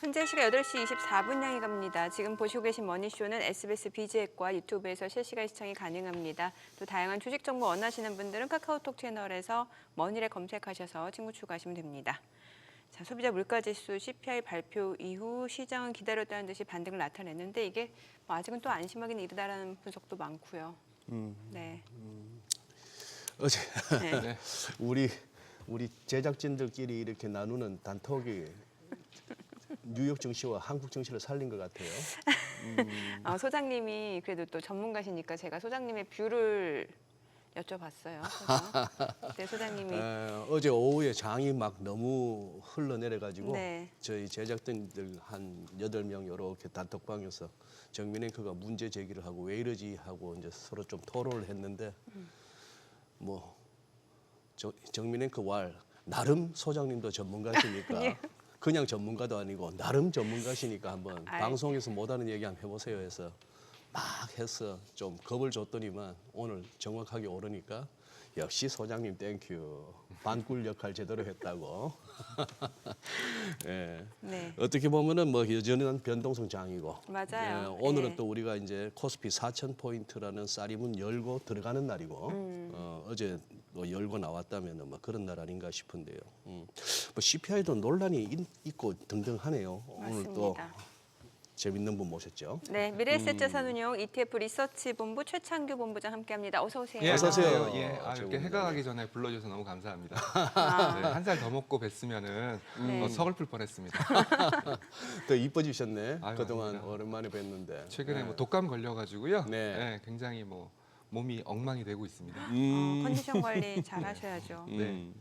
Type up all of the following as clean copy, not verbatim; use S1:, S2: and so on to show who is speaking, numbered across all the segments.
S1: 현재 시각 8시 24분 향해 갑니다. 지금 보시고 계신 머니쇼는 SBS 비즈앱과 유튜브에서 실시간 시청이 가능합니다. 또 다양한 주식 정보 원하시는 분들은 카카오톡 채널에서 머니를 검색하셔서 친구 추가하시면 됩니다. 자, 소비자 물가지수 CPI 발표 이후 시장은 기다렸다는 듯이 반등을 나타냈는데 이게 뭐 아직은 또 안심하기는 이르다라는 분석도 많고요. 네.
S2: 어제
S1: 네.
S2: 우리 제작진들끼리 이렇게 나누는 단톡이 뉴욕 증시와 한국 증시를 살린 것 같아요.
S1: 소장님이 그래도 또 전문가시니까 제가 소장님의 뷰를 여쭤봤어요. 그래서 네, 소장님이
S2: 어제 오후에 장이 막 너무 흘러내려가지고
S1: 네.
S2: 저희 제작진들 한 8명 이렇게 단톡방에서 정민 앵커가 문제 제기를 하고 왜 이러지 하고 이제 서로 좀 토론을 했는데 뭐 정민 앵커 왈 나름 소장님도 전문가시니까 그냥 전문가도 아니고 나름 전문가시니까 한번 방송에서 못하는 얘기 한번 해보세요 해서 막 해서 좀 겁을 줬더니만 오늘 정확하게 오르니까 역시 소장님 땡큐 반꿀 역할 제대로 했다고. 예.
S1: 네.
S2: 어떻게 보면은 뭐 여전한 변동성 장이고.
S1: 맞아요.
S2: 예, 오늘은
S1: 예.
S2: 또 우리가 이제 코스피 4,000포인트라는 쌀이문 열고 들어가는 날이고 어제 또 열고 나왔다면은 뭐 그런 날 아닌가 싶은데요. 뭐 CPI도 논란이 있고 등등하네요. 오늘 또
S1: 맞습니다.
S2: 재밌는 분 모셨죠.
S1: 네, 미래에셋자산운용 ETF 리서치 본부 최창규 본부장 함께합니다. 어서 오세요.
S3: 예,
S2: 어서 오세요.
S3: 예, 이렇게
S2: 최고
S3: 해가 가기 전에 불러주셔서 너무 감사합니다.
S1: 아.
S3: 네, 한 살 더 먹고 뵀으면은
S1: 네.
S3: 서글플 뻔했습니다.
S2: 더 이뻐지셨네.
S3: 아유,
S2: 그동안
S3: 아닙니다.
S2: 오랜만에 뵀는데.
S3: 최근에 뭐 독감 걸려가지고요.
S2: 네.
S3: 네, 굉장히 뭐 몸이 엉망이 되고 있습니다.
S1: 컨디션 관리 잘 하셔야죠.
S3: 네.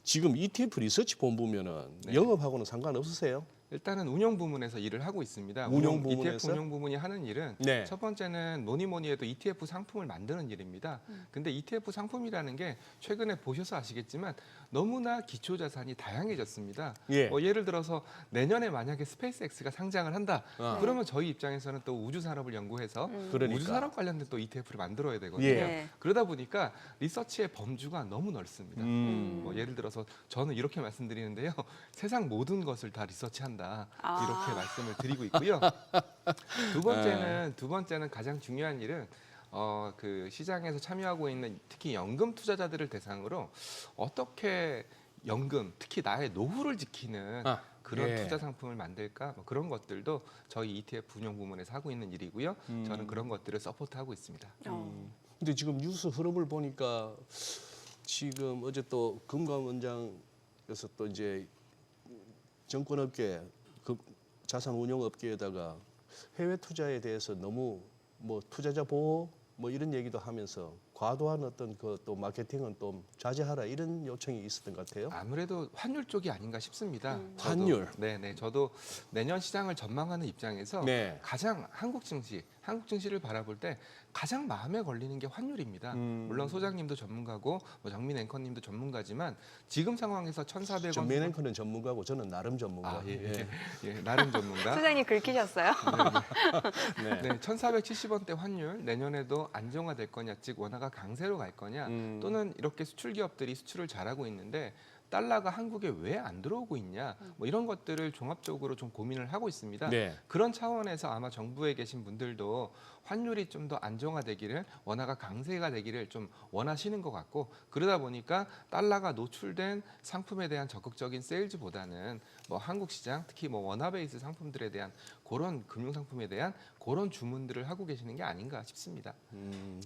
S2: 지금 ETF 리서치 본부면은
S3: 네.
S2: 영업하고는 상관없으세요?
S3: 일단은 운영 부문에서 일을 하고 있습니다.
S2: 운영
S3: ETF
S2: 부문에서?
S3: 운영 부문이 하는 일은
S2: 네.
S3: 첫 번째는 뭐니 해도 ETF 상품을 만드는 일입니다. 근데 ETF 상품이라는 게 최근에 보셔서 아시겠지만 너무나 기초 자산이 다양해졌습니다.
S2: 예.
S3: 예를 들어서 내년에 만약에 스페이스X가 상장을 한다.
S2: 어.
S3: 그러면 저희 입장에서는 또 우주 산업을 연구해서
S2: 그러니까.
S3: 우주 산업 관련된 또 ETF를 만들어야 되거든요.
S2: 예.
S1: 네.
S3: 그러다 보니까 리서치의 범주가 너무 넓습니다.
S2: 음.
S3: 예를 들어서 저는 이렇게 말씀드리는데요. 세상 모든 것을 다 리서치한다.
S1: 아.
S3: 이렇게 말씀을 드리고 있고요. 두 번째는 가장 중요한 일은 그 시장에서 참여하고 있는 특히 연금 투자자들을 대상으로 어떻게 연금, 특히 나의 노후를 지키는 그런
S2: 예.
S3: 투자 상품을 만들까 뭐 그런 것들도 저희 ETF 운영 부문에서 하고 있는 일이고요. 저는 그런 것들을 서포트하고 있습니다.
S2: 근데 지금 뉴스 흐름을 보니까 지금 어제 또 금감원장에서 또 이제 정권업계, 자산운용업계에다가 해외 투자에 대해서 너무 뭐 투자자 보호 뭐 이런 얘기도 하면서 과도한 어떤 그 또 마케팅은 좀 자제하라 이런 요청이 있었던 것 같아요.
S3: 아무래도 환율 쪽이 아닌가 싶습니다.
S2: 환율?
S3: 네네. 저도 내년 시장을 전망하는 입장에서
S2: 네.
S3: 가장 한국 증시를 바라볼 때 가장 마음에 걸리는 게 환율입니다. 물론 소장님도 전문가고 뭐 정민 앵커님도 전문가지만 지금 상황에서 1,400원
S2: 전민 앵커는 전문가고 저는 나름 전문가.
S3: 나름 전문가.
S1: 소장님 긁히셨어요?
S2: 네.
S3: 네, 1,470원대 환율 내년에도 안정화될 거냐, 즉 원화가 강세로 갈 거냐, 또는 이렇게 수출 기업들이 수출을 잘하고 있는데 달러가 한국에 왜 안 들어오고 있냐, 뭐 이런 것들을 종합적으로 좀 고민을 하고 있습니다.
S2: 네.
S3: 그런 차원에서 아마 정부에 계신 분들도 환율이 좀 더 안정화되기를, 원화가 강세가 되기를 좀 원하시는 것 같고, 그러다 보니까 달러가 노출된 상품에 대한 적극적인 세일즈보다는 뭐 한국 시장, 특히 뭐 원화 베이스 상품들에 대한 그런 금융 상품에 대한 그런 주문들을 하고 계시는 게 아닌가 싶습니다.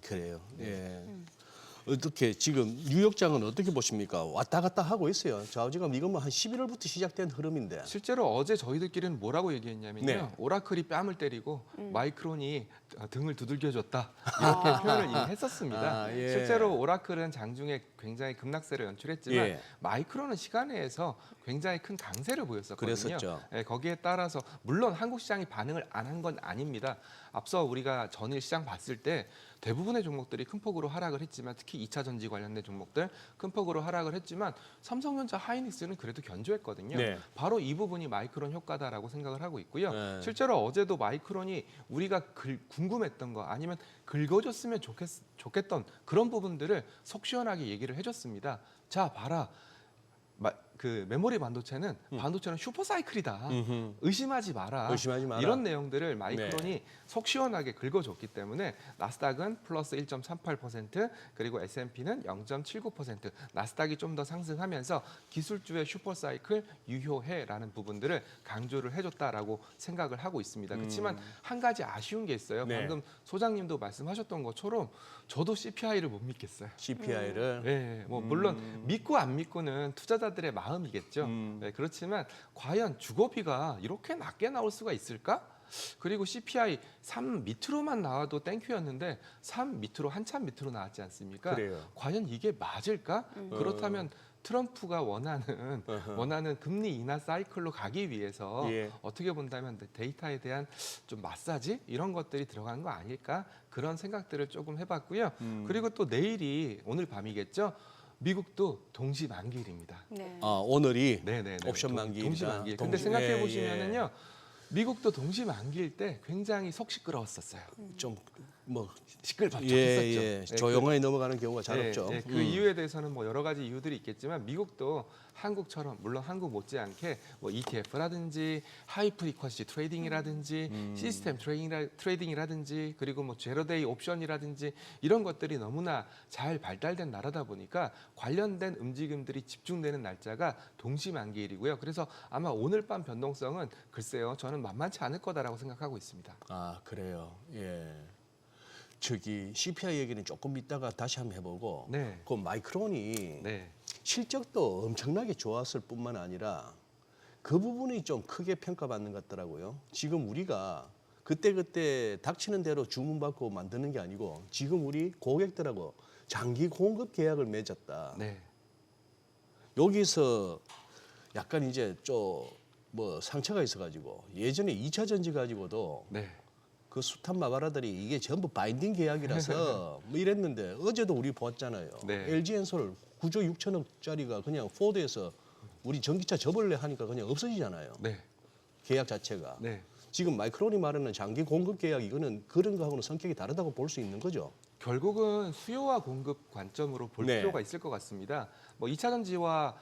S2: 그래요. 예. 어떻게 지금 뉴욕장은 어떻게 보십니까? 왔다 갔다 하고 있어요. 좌우지금 이건 뭐 한 11월부터 시작된 흐름인데.
S3: 실제로 어제 저희들끼리는 뭐라고 얘기했냐면요.
S2: 네.
S3: 오라클이 뺨을 때리고 마이크론이 등을 두들겨줬다. 이렇게 표현을 이미 했었습니다.
S2: 예.
S3: 실제로 오라클은 장중에 굉장히 급락세를 연출했지만
S2: 예.
S3: 마이크론은 시간에서 굉장히 큰 강세를 보였었거든요.
S2: 그랬었죠.
S3: 예, 거기에 따라서 물론 한국 시장이 반응을 안 한 건 아닙니다. 앞서 우리가 전일 시장 봤을 때 대부분의 종목들이 큰 폭으로 하락을 했지만 특히 2차 전지 관련된 종목들 큰 폭으로 하락을 했지만 삼성전자, 하이닉스는 그래도 견조했거든요.
S2: 네.
S3: 바로 이 부분이 마이크론 효과다라고 생각을 하고 있고요.
S2: 네.
S3: 실제로 어제도 마이크론이 우리가 궁금했던 거 아니면 긁어줬으면 좋겠던 그런 부분들을 속 시원하게 얘기를 해줬습니다. 자, 봐라. 그 메모리 반도체는 반도체는 슈퍼사이클이다. 의심하지 마라.
S2: 의심하지 마라.
S3: 이런 내용들을 마이크론이 속 시원하게 긁어줬기 때문에 나스닥은 플러스 1.38% 그리고 S&P는 0.79%. 나스닥이 좀 더 상승하면서 기술주의 슈퍼사이클 유효해라는 부분들을 강조를 해줬다라고 생각을 하고 있습니다. 그렇지만 한 가지 아쉬운 게 있어요.
S2: 네.
S3: 방금 소장님도 말씀하셨던 것처럼 저도 CPI를 못 믿겠어요.
S2: CPI를
S3: 네, 뭐 물론 믿고 안 믿고는 투자자들의 마음이겠죠. 네, 그렇지만 과연 주거비가 이렇게 낮게 나올 수가 있을까? 그리고 CPI 3 밑으로만 나와도 땡큐였는데 3 밑으로 한참 밑으로 나왔지 않습니까?
S2: 그래요.
S3: 과연 이게 맞을까? 그렇다면 트럼프가 원하는 금리 인하 사이클로 가기 위해서
S2: 예.
S3: 어떻게 본다면 데이터에 대한 좀 마사지 이런 것들이 들어가는 거 아닐까? 그런 생각들을 조금 해봤고요. 그리고 또 내일이 오늘 밤이겠죠. 미국도 동시 만기일입니다.
S1: 네.
S2: 오늘이
S3: 네네.
S2: 옵션 만기일이다.
S3: 동시 만기일. 근데
S2: 동시-
S3: 생각해
S2: 예,
S3: 보시면은요. 미국도 동시 만기일 때 굉장히 속 시끄러웠었어요.
S2: 좀뭐
S3: 시끌벅적
S2: 예,
S3: 했었죠.
S2: 예.
S3: 네,
S2: 조용하게 넘어가는 경우가 잘 없죠.
S3: 그 이유에 대해서는 뭐 여러 가지 이유들이 있겠지만 미국도 한국처럼 물론 한국 못지않게 뭐 ETF라든지 하이 프리퀀시 트레이딩이라든지 시스템 트레이딩이라든지 그리고 뭐 제로데이 옵션이라든지 이런 것들이 너무나 잘 발달된 나라다 보니까 관련된 움직임들이 집중되는 날짜가 동시만기일이고요. 그래서 아마 오늘 밤 변동성은 글쎄요, 저는 만만치 않을 거다라고 생각하고 있습니다.
S2: 아, 그래요. 예. 저기 CPI 얘기는 조금 이따가 다시 한번 해보고
S3: 네.
S2: 그 마이크론이
S3: 네.
S2: 실적도 엄청나게 좋았을 뿐만 아니라 그 부분이 좀 크게 평가받는 것 같더라고요. 지금 우리가 그때그때 닥치는 대로 주문받고 만드는 게 아니고 지금 우리 고객들하고 장기 공급 계약을 맺었다.
S3: 네.
S2: 여기서 약간 이제 좀 뭐 상처가 있어가지고 예전에 2차 전지 가지고도
S3: 네.
S2: 그 숱한 마바라들이 이게 전부 바인딩 계약이라서 뭐 이랬는데 어제도 우리 보았잖아요.
S3: 네.
S2: LG엔솔 9조 6천억짜리가 그냥 포드에서 우리 전기차 접을래 하니까 그냥 없어지잖아요.
S3: 네.
S2: 계약 자체가.
S3: 네.
S2: 지금 마이크론이 말하는 장기 공급 계약 이거는 그런 거하고는 성격이 다르다고 볼 수 있는 거죠.
S3: 결국은 수요와 공급 관점으로 볼
S2: 네.
S3: 필요가 있을 것 같습니다. 뭐 2차 전지와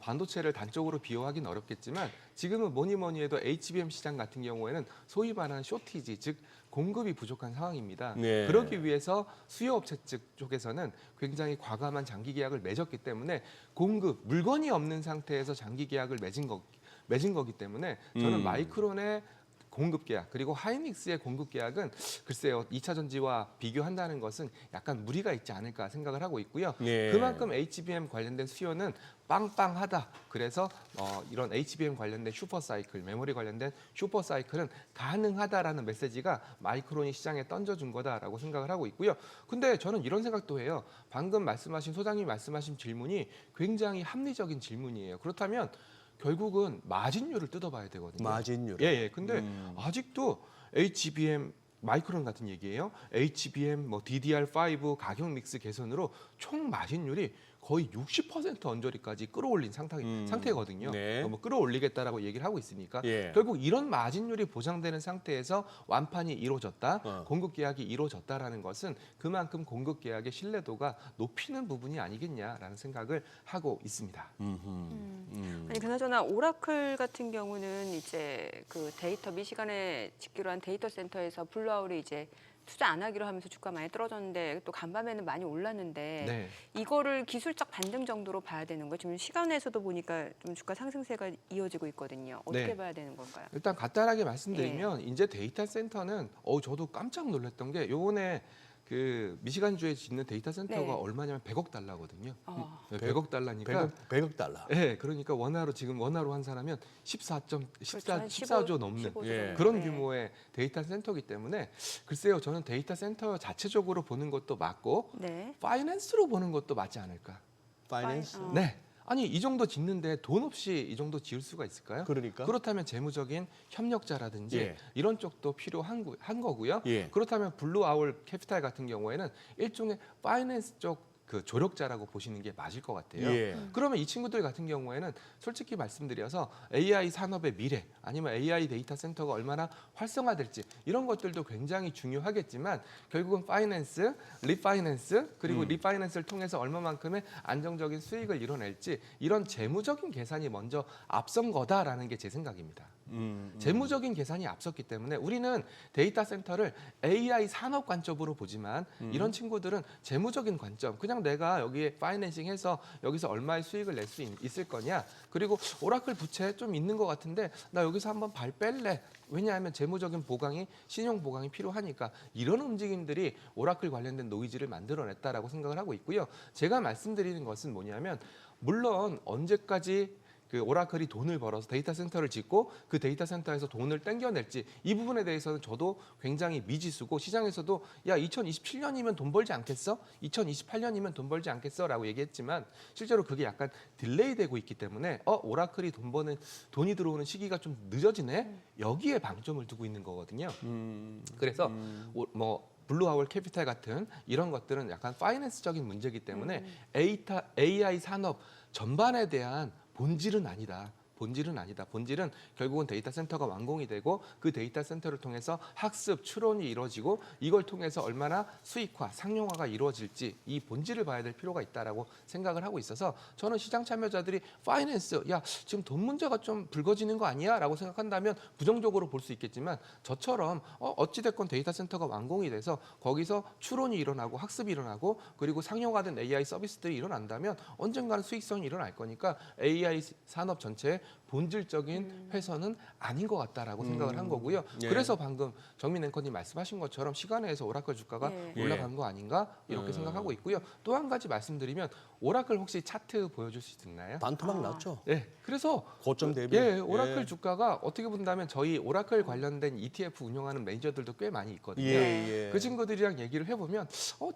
S3: 반도체를 단적으로 비교하기는 어렵겠지만 지금은 뭐니 해도 HBM 시장 같은 경우에는 소위 말하는 쇼티지, 즉 공급이 부족한 상황입니다.
S2: 네.
S3: 그러기 위해서 수요업체 쪽에서는 굉장히 과감한 장기 계약을 맺었기 때문에 공급, 물건이 없는 상태에서 장기 계약을 맺은 거기 때문에 저는 마이크론의 공급 계약 그리고 하이닉스의 공급 계약은 글쎄요 2차 전지와 비교한다는 것은 약간 무리가 있지 않을까 생각을 하고 있고요.
S2: 네.
S3: 그만큼 HBM 관련된 수요는 빵빵하다. 그래서 이런 HBM 관련된 슈퍼사이클, 메모리 관련된 슈퍼사이클은 가능하다라는 메시지가 마이크론이 시장에 던져준 거다라고 생각을 하고 있고요. 근데 저는 이런 생각도 해요. 방금 말씀하신 소장님이 말씀하신 질문이 굉장히 합리적인 질문이에요. 그렇다면 결국은 마진율을 뜯어봐야 되거든요.
S2: 마진율.
S3: 예. 근데 아직도 HBM 마이크론 같은 얘기예요. HBM, 뭐 DDR5 가격 믹스 개선으로 총 마진율이 거의 60% 언저리까지 끌어올린 상태거든요.
S2: 네.
S3: 뭐 끌어올리겠다라고 얘기를 하고 있으니까
S2: 예.
S3: 결국 이런 마진율이 보장되는 상태에서 완판이 이루어졌다, 공급 계약이 이루어졌다라는 것은 그만큼 공급 계약의 신뢰도가 높이는 부분이 아니겠냐라는 생각을 하고 있습니다.
S1: 아니 그나저나 오라클 같은 경우는 이제 그 데이터 미시간에 짓기로 한 데이터 센터에서 블루아울이 이제 투자 안 하기로 하면서 주가 많이 떨어졌는데 또 간밤에는 많이 올랐는데
S3: 네.
S1: 이거를 기술적 반등 정도로 봐야 되는 거예요. 지금 시간에서도 보니까 좀 주가 상승세가 이어지고 있거든요. 어떻게
S3: 네.
S1: 봐야 되는 건가요?
S3: 일단 간단하게 말씀드리면 이제 데이터 센터는 저도 깜짝 놀랐던 게 요번에 그 미시간주에 짓는 데이터 센터가
S1: 네.
S3: 얼마냐면 100억 달러거든요.
S1: 어.
S3: 네, 100억 달러니까
S2: 100억 달러.
S3: 네, 그러니까 원화로 환산하면 14조 넘는
S1: 15조
S2: 예.
S1: 정도.
S3: 그런
S1: 네.
S3: 규모의 데이터 센터이기 때문에 글쎄요, 저는 데이터 센터 자체적으로 보는 것도 맞고
S1: 네.
S3: 파이낸스로 보는 것도 맞지 않을까.
S2: 파이낸스.
S3: 네. 아니 이 정도 짓는데 돈 없이 이 정도 지을 수가 있을까요?
S2: 그러니까.
S3: 그렇다면 재무적인 협력자라든지
S2: 예.
S3: 이런 쪽도 필요한 거고요.
S2: 예.
S3: 그렇다면 블루 아울 캐피탈 같은 경우에는 일종의 파이낸스 쪽 그 조력자라고 보시는 게 맞을 것 같아요.
S2: 예.
S3: 그러면 이 친구들 같은 경우에는 솔직히 말씀드려서 AI 산업의 미래 아니면 AI 데이터 센터가 얼마나 활성화될지 이런 것들도 굉장히 중요하겠지만 결국은 파이낸스, 리파이낸스 그리고 리파이낸스를 통해서 얼마만큼의 안정적인 수익을 이뤄낼지 이런 재무적인 계산이 먼저 앞선 거다라는 게 제 생각입니다. 재무적인 계산이 앞섰기 때문에 우리는 데이터 센터를 AI 산업 관점으로 보지만 이런 친구들은 재무적인 관점, 그냥 내가 여기에 파이낸싱해서 여기서 얼마의 수익을 낼 수 있을 거냐, 그리고 오라클 부채 좀 있는 것 같은데 나 여기서 한번 발 뺄래. 왜냐하면 재무적인 보강이 신용 보강이 필요하니까 이런 움직임들이 오라클 관련된 노이즈를 만들어냈다라고 생각을 하고 있고요. 제가 말씀드리는 것은 뭐냐면 물론 언제까지 그 오라클이 돈을 벌어서 데이터 센터를 짓고 그 데이터 센터에서 돈을 땡겨낼지 이 부분에 대해서는 저도 굉장히 미지수고 시장에서도 야 2027년이면 돈 벌지 않겠어? 2028년이면 돈 벌지 않겠어? 라고 얘기했지만 실제로 그게 약간 딜레이되고 있기 때문에 오라클이 돈이 들어오는 시기가 좀 늦어지네? 여기에 방점을 두고 있는 거거든요. 그래서 뭐 블루아울 캐피탈 같은 이런 것들은 약간 파이낸스적인 문제이기 때문에 AI 산업 전반에 대한 본질은 아니다. 본질은 결국은 데이터 센터가 완공이 되고 그 데이터 센터를 통해서 학습, 추론이 이루어지고 이걸 통해서 얼마나 수익화, 상용화가 이루어질지 이 본질을 봐야 될 필요가 있다라고 생각을 하고 있어서 저는 시장 참여자들이 파이낸스, 야 지금 돈 문제가 좀 불거지는 거 아니야? 라고 생각한다면 부정적으로 볼 수 있겠지만 저처럼 어찌됐건 데이터 센터가 완공이 돼서 거기서 추론이 일어나고 학습이 일어나고 그리고 상용화된 AI 서비스들이 일어난다면 언젠가는 수익성이 일어날 거니까 AI 산업 전체에 본질적인 훼손은 아닌 것 같다라고 생각을 한 거고요.
S2: 예.
S3: 그래서 방금 정민 앵커님 말씀하신 것처럼 시간에서 오라클 주가가
S1: 예.
S3: 올라간 거 아닌가 이렇게 생각하고 있고요. 또 한 가지 말씀드리면 오라클 혹시 차트 보여줄 수 있나요?
S2: 반토막 났죠.
S3: 네, 그래서
S2: 고점 대비.
S3: 예, 오라클
S2: 예.
S3: 주가가 어떻게 본다면 저희 오라클 관련된 ETF 운영하는 매니저들도 꽤 많이 있거든요.
S2: 예.
S3: 그 친구들이랑 얘기를 해보면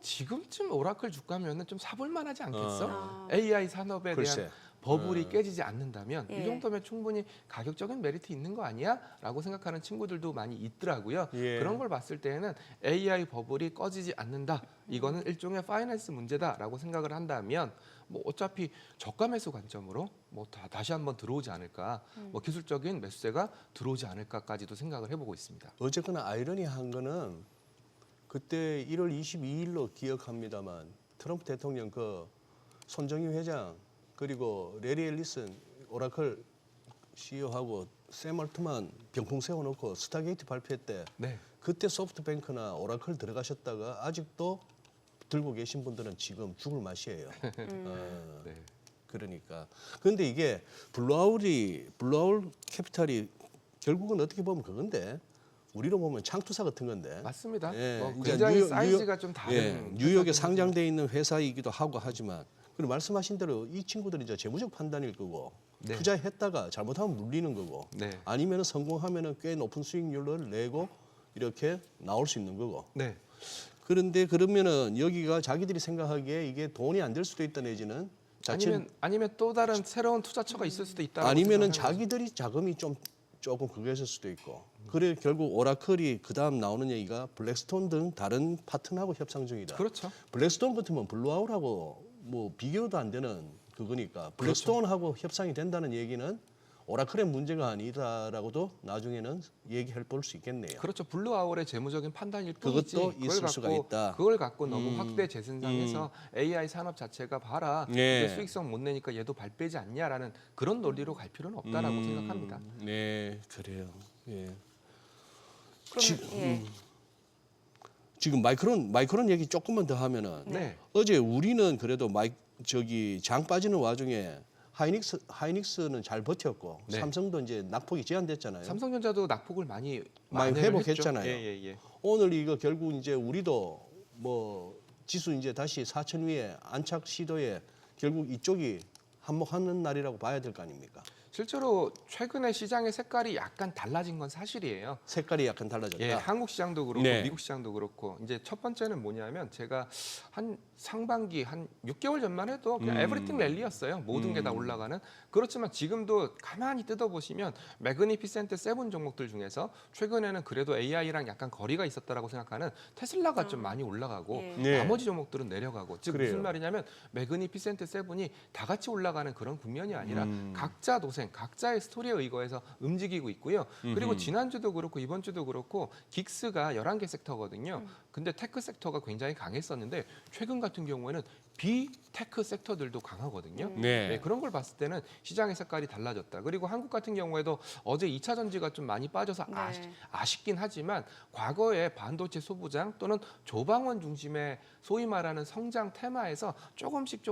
S3: 지금쯤 오라클 주가면은 좀 사볼 만하지 않겠어? AI 산업에
S2: 글쎄.
S3: 대한 버블이 깨지지 않는다면
S1: 예.
S3: 이 정도면 충분히 가격적인 메리트 있는 거 아니야? 라고 생각하는 친구들도 많이 있더라고요.
S2: 예.
S3: 그런 걸 봤을 때는 AI 버블이 꺼지지 않는다. 이거는 일종의 파이낸스 문제다라고 생각을 한다면 뭐 어차피 저가 매수 관점으로 뭐 다시 한번 들어오지 않을까, 뭐 기술적인 매수세가 들어오지 않을까까지도 생각을 해보고 있습니다.
S2: 어쨌거나 아이러니한 거는 그때 1월 22일로 기억합니다만 트럼프 대통령 그 손정희 회장 그리고 레리 앨리슨 오라클 CEO하고 샘 얼트만 병풍 세워놓고 스타게이트 발표회 때
S3: 네.
S2: 그때 소프트뱅크나 오라클 들어가셨다가 아직도 들고 계신 분들은 지금 죽을 맛이에요.
S3: 네.
S2: 그러니까. 그런데 이게 블루아울 캐피탈이 결국은 어떻게 보면 그건데 우리로 보면 창투사 같은 건데.
S3: 맞습니다.
S2: 예,
S3: 뭐
S2: 이제
S3: 굉장히
S2: 뉴욕-
S3: 사이즈가 좀 다른
S2: 예, 뉴욕에 상장돼 있는 회사이기도 하고 하지만 그리고 말씀하신 대로 이 친구들이 이제 재무적 판단일 거고
S3: 네.
S2: 투자했다가 잘못하면 물리는 거고
S3: 네.
S2: 아니면 성공하면 꽤 높은 수익률을 내고 이렇게 나올 수 있는 거고.
S3: 네.
S2: 그런데 그러면은 여기가 자기들이 생각하기에 이게 돈이 안 될 수도 있다 내지는
S3: 아니면 또 다른 새로운 투자처가 있을 수도 있다.
S2: 아니면은 자기들이 자금이 조금 그게 있을 수도 있고. 그래 결국 오라클이 그다음 나오는 얘기가 블랙스톤 등 다른 파트너하고 협상 중이다.
S3: 그렇죠.
S2: 블랙스톤 같으면 블루아울하고 뭐 비교도 안 되는 그거니까 블랙스톤하고 협상이 된다는 얘기는 오라클의 문제가 아니다라고도 나중에는 얘기해 볼 수 있겠네요.
S3: 그렇죠. 블루아울의 재무적인 판단일 뿐이지.
S2: 그것도 있을 수가 있다.
S3: 그걸 갖고 너무 확대 재생산해서 AI 산업 자체가 봐라.
S2: 네.
S3: 이게 수익성 못 내니까 얘도 발 빼지 않냐라는 그런 논리로 갈 필요는 없다라고 생각합니다.
S2: 네, 그래요. 예.
S1: 그러면
S2: 지금 마이크론 얘기 조금만 더 하면은
S3: 네.
S2: 어제 우리는 그래도 장 빠지는 와중에 하이닉스는 잘 버텼고
S3: 네.
S2: 삼성도 이제 낙폭이 제한됐잖아요.
S3: 삼성전자도 낙폭을 많이
S2: 많이
S3: 만회를
S2: 회복했잖아요.
S3: 했죠. 예.
S2: 오늘 이거 결국 이제 우리도 뭐 지수 이제 다시 4천 위에 안착 시도에 결국 이쪽이 한몫하는 날이라고 봐야 될 거 아닙니까?
S3: 실제로 최근에 시장의 색깔이 약간 달라진 건 사실이에요.
S2: 색깔이 약간 달라졌다.
S3: 예, 한국 시장도 그렇고
S2: 네.
S3: 미국 시장도 그렇고 이제 첫 번째는 뭐냐면 제가 한 상반기 한 6개월 전만 해도 그냥 에브리띵 랠리였어요. 모든 게 다 올라가는. 그렇지만 지금도 가만히 뜯어보시면 매그니피센트 7 종목들 중에서 최근에는 그래도 AI랑 약간 거리가 있었다라고 생각하는 테슬라가 좀 많이 올라가고
S1: 예.
S2: 네.
S3: 나머지 종목들은 내려가고 즉
S2: 그래요.
S3: 무슨 말이냐면 매그니피센트 7이 다 같이 올라가는 그런 국면이 아니라 각자 도생, 각자의 스토리에 의거해서 움직이고 있고요. 그리고 지난주도 그렇고 이번 주도 그렇고 긱스가 11개 섹터거든요. 근데 테크 섹터가 굉장히 강했었는데 최근 같은 경우에는 비테크 섹터들도 강하거든요.
S2: 네.
S3: 네, 그런 걸 봤을 때는 시장의 색깔이 달라졌다. 그리고 한국 같은 경우에도 어제 2차 전지가 좀 많이 빠져서
S1: 네.
S3: 아쉽긴 하지만 과거에 반도체 소부장 또는 조방원 중심의 소위 말하는 성장 테마에서 조금씩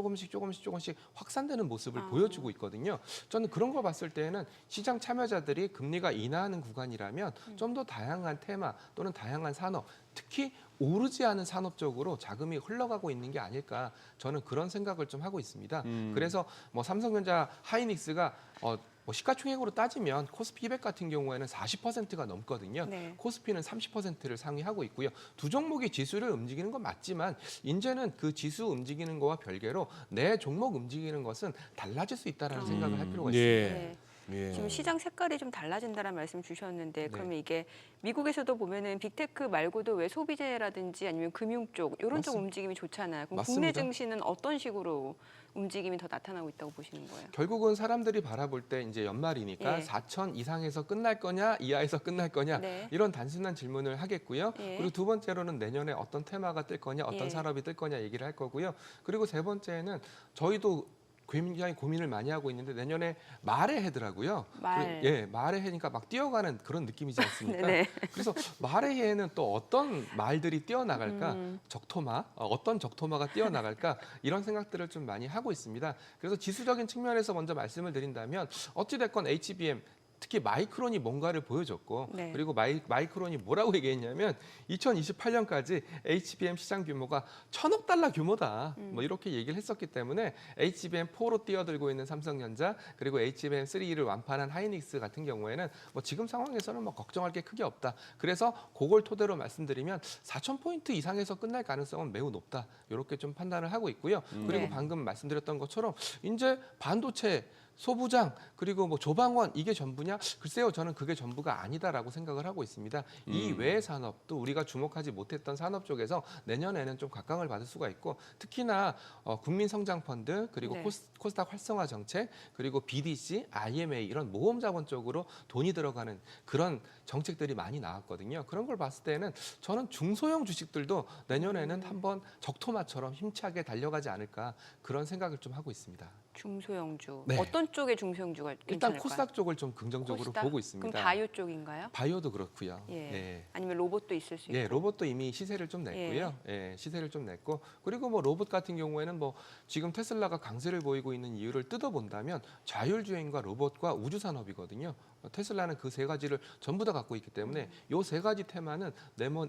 S3: 확산되는 모습을 보여주고 있거든요. 저는 그런 걸 봤을 때는 시장 참여자들이 금리가 인하하는 구간이라면 좀 더 다양한 테마 또는 다양한 산업, 특히 오르지 않은 산업 쪽으로 자금이 흘러가고 있는 게 아닐까 저는 그런 생각을 좀 하고 있습니다. 그래서 뭐 삼성전자, 하이닉스가 뭐 시가총액으로 따지면 코스피 200 같은 경우에는 40%가 넘거든요.
S1: 네.
S3: 코스피는 30%를 상회하고 있고요. 두 종목이 지수를 움직이는 건 맞지만 이제는 그 지수 움직이는 거와 별개로 내 종목 움직이는 것은 달라질 수 있다라는 생각을 할 필요가 있습니다.
S1: 네.
S2: 예.
S1: 지금 시장 색깔이 좀 달라진다는 말씀 주셨는데
S3: 네.
S1: 그러면 이게 미국에서도 보면은 빅테크 말고도 왜 소비재라든지 아니면 금융 쪽 이런 쪽
S3: 맞습니다.
S1: 움직임이 좋잖아요. 그럼 국내
S3: 맞습니다.
S1: 증시는 어떤 식으로 움직임이 더 나타나고 있다고 보시는 거예요?
S3: 결국은 사람들이 바라볼 때 이제 연말이니까
S1: 예.
S3: 4천 이상에서 끝날 거냐 이하에서 끝날 거냐
S1: 네.
S3: 이런 단순한 질문을 하겠고요.
S1: 예.
S3: 그리고 두 번째로는 내년에 어떤 테마가 뜰 거냐 어떤
S1: 예.
S3: 산업이 뜰 거냐 얘기를 할 거고요. 그리고 세 번째는 저희도 굉장히 고민을 많이 하고 있는데 내년에 말의 해더라고요.
S1: 말.
S3: 예, 말의 해니까 막 뛰어가는 그런 느낌이지 않습니까?
S1: 네네.
S3: 그래서 말의 해에는 또 어떤 말들이 뛰어나갈까? 적토마, 어떤 적토마가 뛰어나갈까? 이런 생각들을 좀 많이 하고 있습니다. 그래서 지수적인 측면에서 먼저 말씀을 드린다면 어찌됐건 HBM 특히 마이크론이 뭔가를 보여줬고
S1: 네.
S3: 그리고 마이크론이 뭐라고 얘기했냐면 2028년까지 HBM 시장 규모가 1,000억 달러 규모다. 뭐 이렇게 얘기를 했었기 때문에 HBM4로 뛰어들고 있는 삼성전자 그리고 HBM3를 완판한 하이닉스 같은 경우에는 뭐 지금 상황에서는 뭐 걱정할 게 크게 없다. 그래서 그걸 토대로 말씀드리면 4,000포인트 이상에서 끝날 가능성은 매우 높다. 이렇게 좀 판단을 하고 있고요. 그리고
S1: 네.
S3: 방금 말씀드렸던 것처럼 이제 반도체 소부장 그리고 뭐 조방원 이게 전부냐? 글쎄요, 저는 그게 전부가 아니다라고 생각을 하고 있습니다. 이 외의 산업 또 우리가 주목하지 못했던 산업 쪽에서 내년에는 좀 각광을 받을 수가 있고 특히나 국민성장펀드 그리고
S1: 네.
S3: 코스닥 활성화 정책 그리고 BDC, IMA 이런 모험자본 쪽으로 돈이 들어가는 그런 정책들이 많이 나왔거든요. 그런 걸 봤을 때는 저는 중소형 주식들도 내년에는 한번 적토마처럼 힘차게 달려가지 않을까 그런 생각을 좀 하고 있습니다.
S1: 중소형주.
S3: 네.
S1: 어떤 쪽의 중소형주가
S3: 일단
S1: 괜찮을까요?
S3: 코스닥 쪽을 좀 긍정적으로
S1: 코스닥?
S3: 보고 있습니다.
S1: 그럼 바이오 쪽인가요?
S3: 바이오도 그렇고요.
S1: 예.
S3: 예.
S1: 아니면 로봇도 있을 수 있고.
S3: 예, 로봇도 이미 시세를 좀 냈고요. 예, 시세를 좀 냈고 그리고 뭐 로봇 같은 경우에는 뭐 지금 테슬라가 강세를 보이고 있는 이유를 뜯어본다면 자율주행과 로봇과 우주 산업이거든요. 테슬라는 그 세 가지를 전부 다 갖고 있기 때문에 이 세 가지 테마는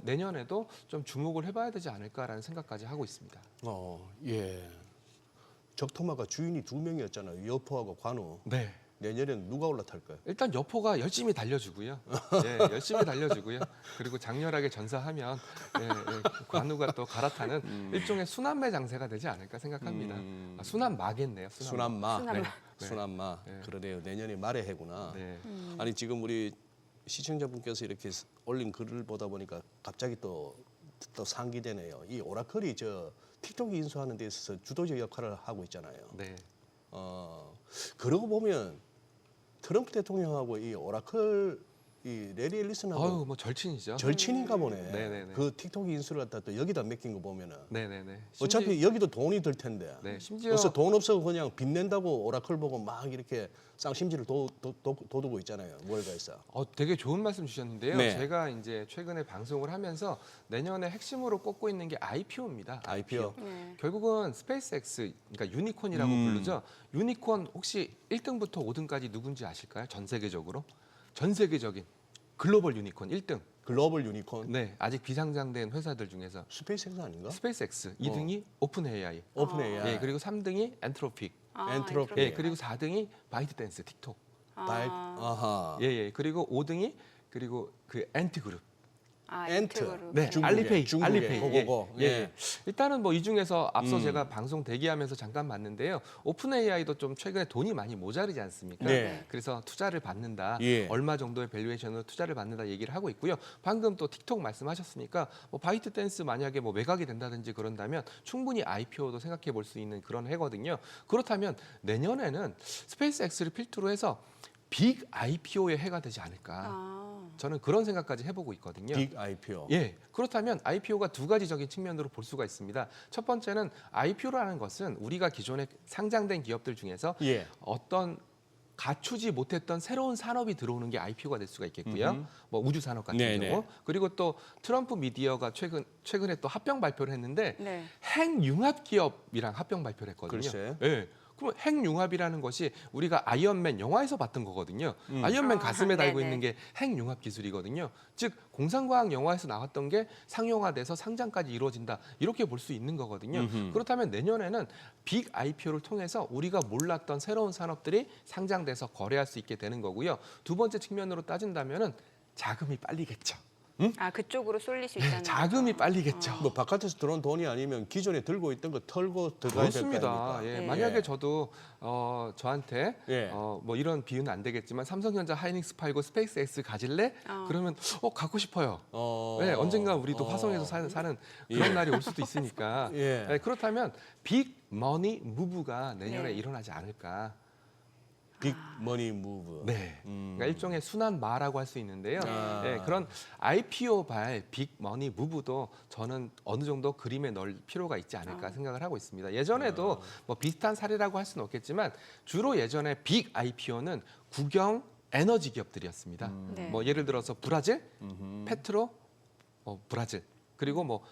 S3: 내년에도 좀 주목을 해봐야 되지 않을까라는 생각까지 하고 있습니다.
S2: 예. 적토마가 주인이 2명이었잖아요. 여포하고 관우.
S3: 네.
S2: 내년에는 누가 올라탈까요?
S3: 일단 여포가 열심히 달려주고요. 예, 열심히 달려주고요. 그리고 장렬하게 전사하면 관우가 또 갈아타는 일종의 순환매 장세가 되지 않을까 생각합니다. 순환마겠네요.
S2: 순환마.
S1: 순환마.
S3: 네.
S2: 순환마.
S3: 네.
S2: 그러네요. 내년에 말의 해구나.
S3: 네.
S2: 아니 지금 우리 시청자분께서 이렇게 올린 글을 보다 보니까 갑자기 또 상기되네요. 이 오라클이 저 틱톡 인수하는 데 있어서 주도적 역할을 하고 있잖아요.
S3: 네.
S2: 그러고 보면 트럼프 대통령하고 이 오라클 이 레리 앨리슨하고
S3: 아유, 뭐 절친이죠.
S2: 절친인가 보네.
S3: 네네네.
S2: 그 틱톡 인수를 갖다 또 여기다 맡긴 거 보면은
S3: 네네네.
S2: 어차피 여기도 돈이 들 텐데.
S3: 네, 심지어
S2: 그래서 돈 없어 그냥 빚낸다고 오라클 보고 막 이렇게 쌍심지를 돋우고 있잖아요. 월가에서.
S3: 되게 좋은 말씀 주셨는데요.
S2: 네.
S3: 제가 이제 최근에 방송을 하면서 내년에 핵심으로 꼽고 있는 게 IPO입니다.
S2: IPO.
S1: 네.
S3: 결국은 스페이스X, 그러니까 유니콘이라고 부르죠. 유니콘 혹시 1등부터 5등까지 누군지 아실까요? 전 세계적으로? 전 세계적인 글로벌 유니콘 1등.
S2: 글로벌 유니콘.
S3: 네, 아직 비상장된 회사들 중에서
S2: 스페이스X 아닌가?
S3: 스페이스X, 2등이 오픈 AI,
S2: 오픈 AI.
S3: 예, 그리고 3등이 엔트로픽,
S2: 엔트로피.
S3: 예, 그리고 4등이 바이트댄스, 틱톡.
S2: 아하.
S3: 예. 그리고 5등이 그리고 그 엔트그룹.
S2: 엔트.
S1: 엔트그룹.
S3: 네,
S2: 중국에,
S3: 알리페이,
S2: 중국에.
S3: 알리페이.
S2: 고고고.
S3: 예.
S2: 예.
S3: 일단은 뭐 이 중에서 앞서 제가 방송 대기하면서 잠깐 봤는데요. 오픈 AI도 좀 최근에 돈이 많이 모자르지 않습니까?
S2: 네.
S3: 그래서 투자를 받는다.
S2: 예.
S3: 얼마 정도의 밸류에이션으로 투자를 받는다 얘기를 하고 있고요. 방금 또 틱톡 말씀하셨으니까 뭐 바이트 댄스 만약에 뭐 매각이 된다든지 그런다면 충분히 IPO도 생각해 볼 수 있는 그런 해거든요. 그렇다면 내년에는 스페이스 X를 필두로 해서 빅 IPO의 해가 되지 않을까. 저는 그런 생각까지 해보고 있거든요.
S2: 빅 IPO.
S3: 예, 그렇다면 IPO가 두 가지적인 측면으로 볼 수가 있습니다. 첫 번째는 IPO라는 것은 우리가 기존에 상장된 기업들 중에서
S2: 예.
S3: 어떤 갖추지 못했던 새로운 산업이 들어오는 게 IPO가 될 수가 있겠고요. 뭐 우주 산업 같은
S2: 네네.
S3: 경우. 그리고 또 트럼프 미디어가 최근에 또 합병 발표를 했는데
S1: 네.
S3: 핵융합 기업이랑 합병 발표를 했거든요.
S2: 글쎄.
S3: 예. 그럼 핵융합이라는 것이 우리가 아이언맨 영화에서 봤던 거거든요. 아이언맨 가슴에 달고
S1: 네네.
S3: 있는 게 핵융합 기술이거든요. 즉 공상과학 영화에서 나왔던 게 상용화돼서 상장까지 이루어진다. 이렇게 볼 수 있는 거거든요. 그렇다면 내년에는 빅 IPO를 통해서 우리가 몰랐던 새로운 산업들이 상장돼서 거래할 수 있게 되는 거고요. 두 번째 측면으로 따진다면은 자금이 빨리겠죠.
S1: 그쪽으로 쏠릴 수 있다는
S3: 자금이
S1: 거죠.
S3: 빨리겠죠.
S2: 뭐 바깥에서 들어온 돈이 아니면 기존에 들고 있던 거 털고 들어가야 될 거
S3: 그렇습니다.
S2: 아닙니까?
S3: 예,
S1: 예.
S3: 만약에 저도 저한테
S2: 예.
S3: 뭐 이런 비유는 안 되겠지만 삼성전자 하이닉스 팔고 스페이스 X 가질래? 그러면 갖고 싶어요. 네, 언젠가 우리도 화성에서 사는 그런 날이 올 수도 있으니까.
S2: 예.
S3: 네, 그렇다면 빅 머니 무브가 내년에 일어나지 않을까.
S2: 빅 머니 무브.
S3: 네, 그러니까 일종의 순환 마라고 할 수 있는데요.
S2: 아.
S3: 네, 그런 IPO발 빅 머니 무브도 저는 어느 정도 그림에 넣을 필요가 있지 않을까 생각을 하고 있습니다. 예전에도 뭐 비슷한 사례라고 할 수는 없겠지만 주로 예전에 빅 IPO는 국영 에너지 기업들이었습니다.
S1: 네.
S3: 뭐 예를 들어서 브라질, 페트로, 브라질 그리고 뭐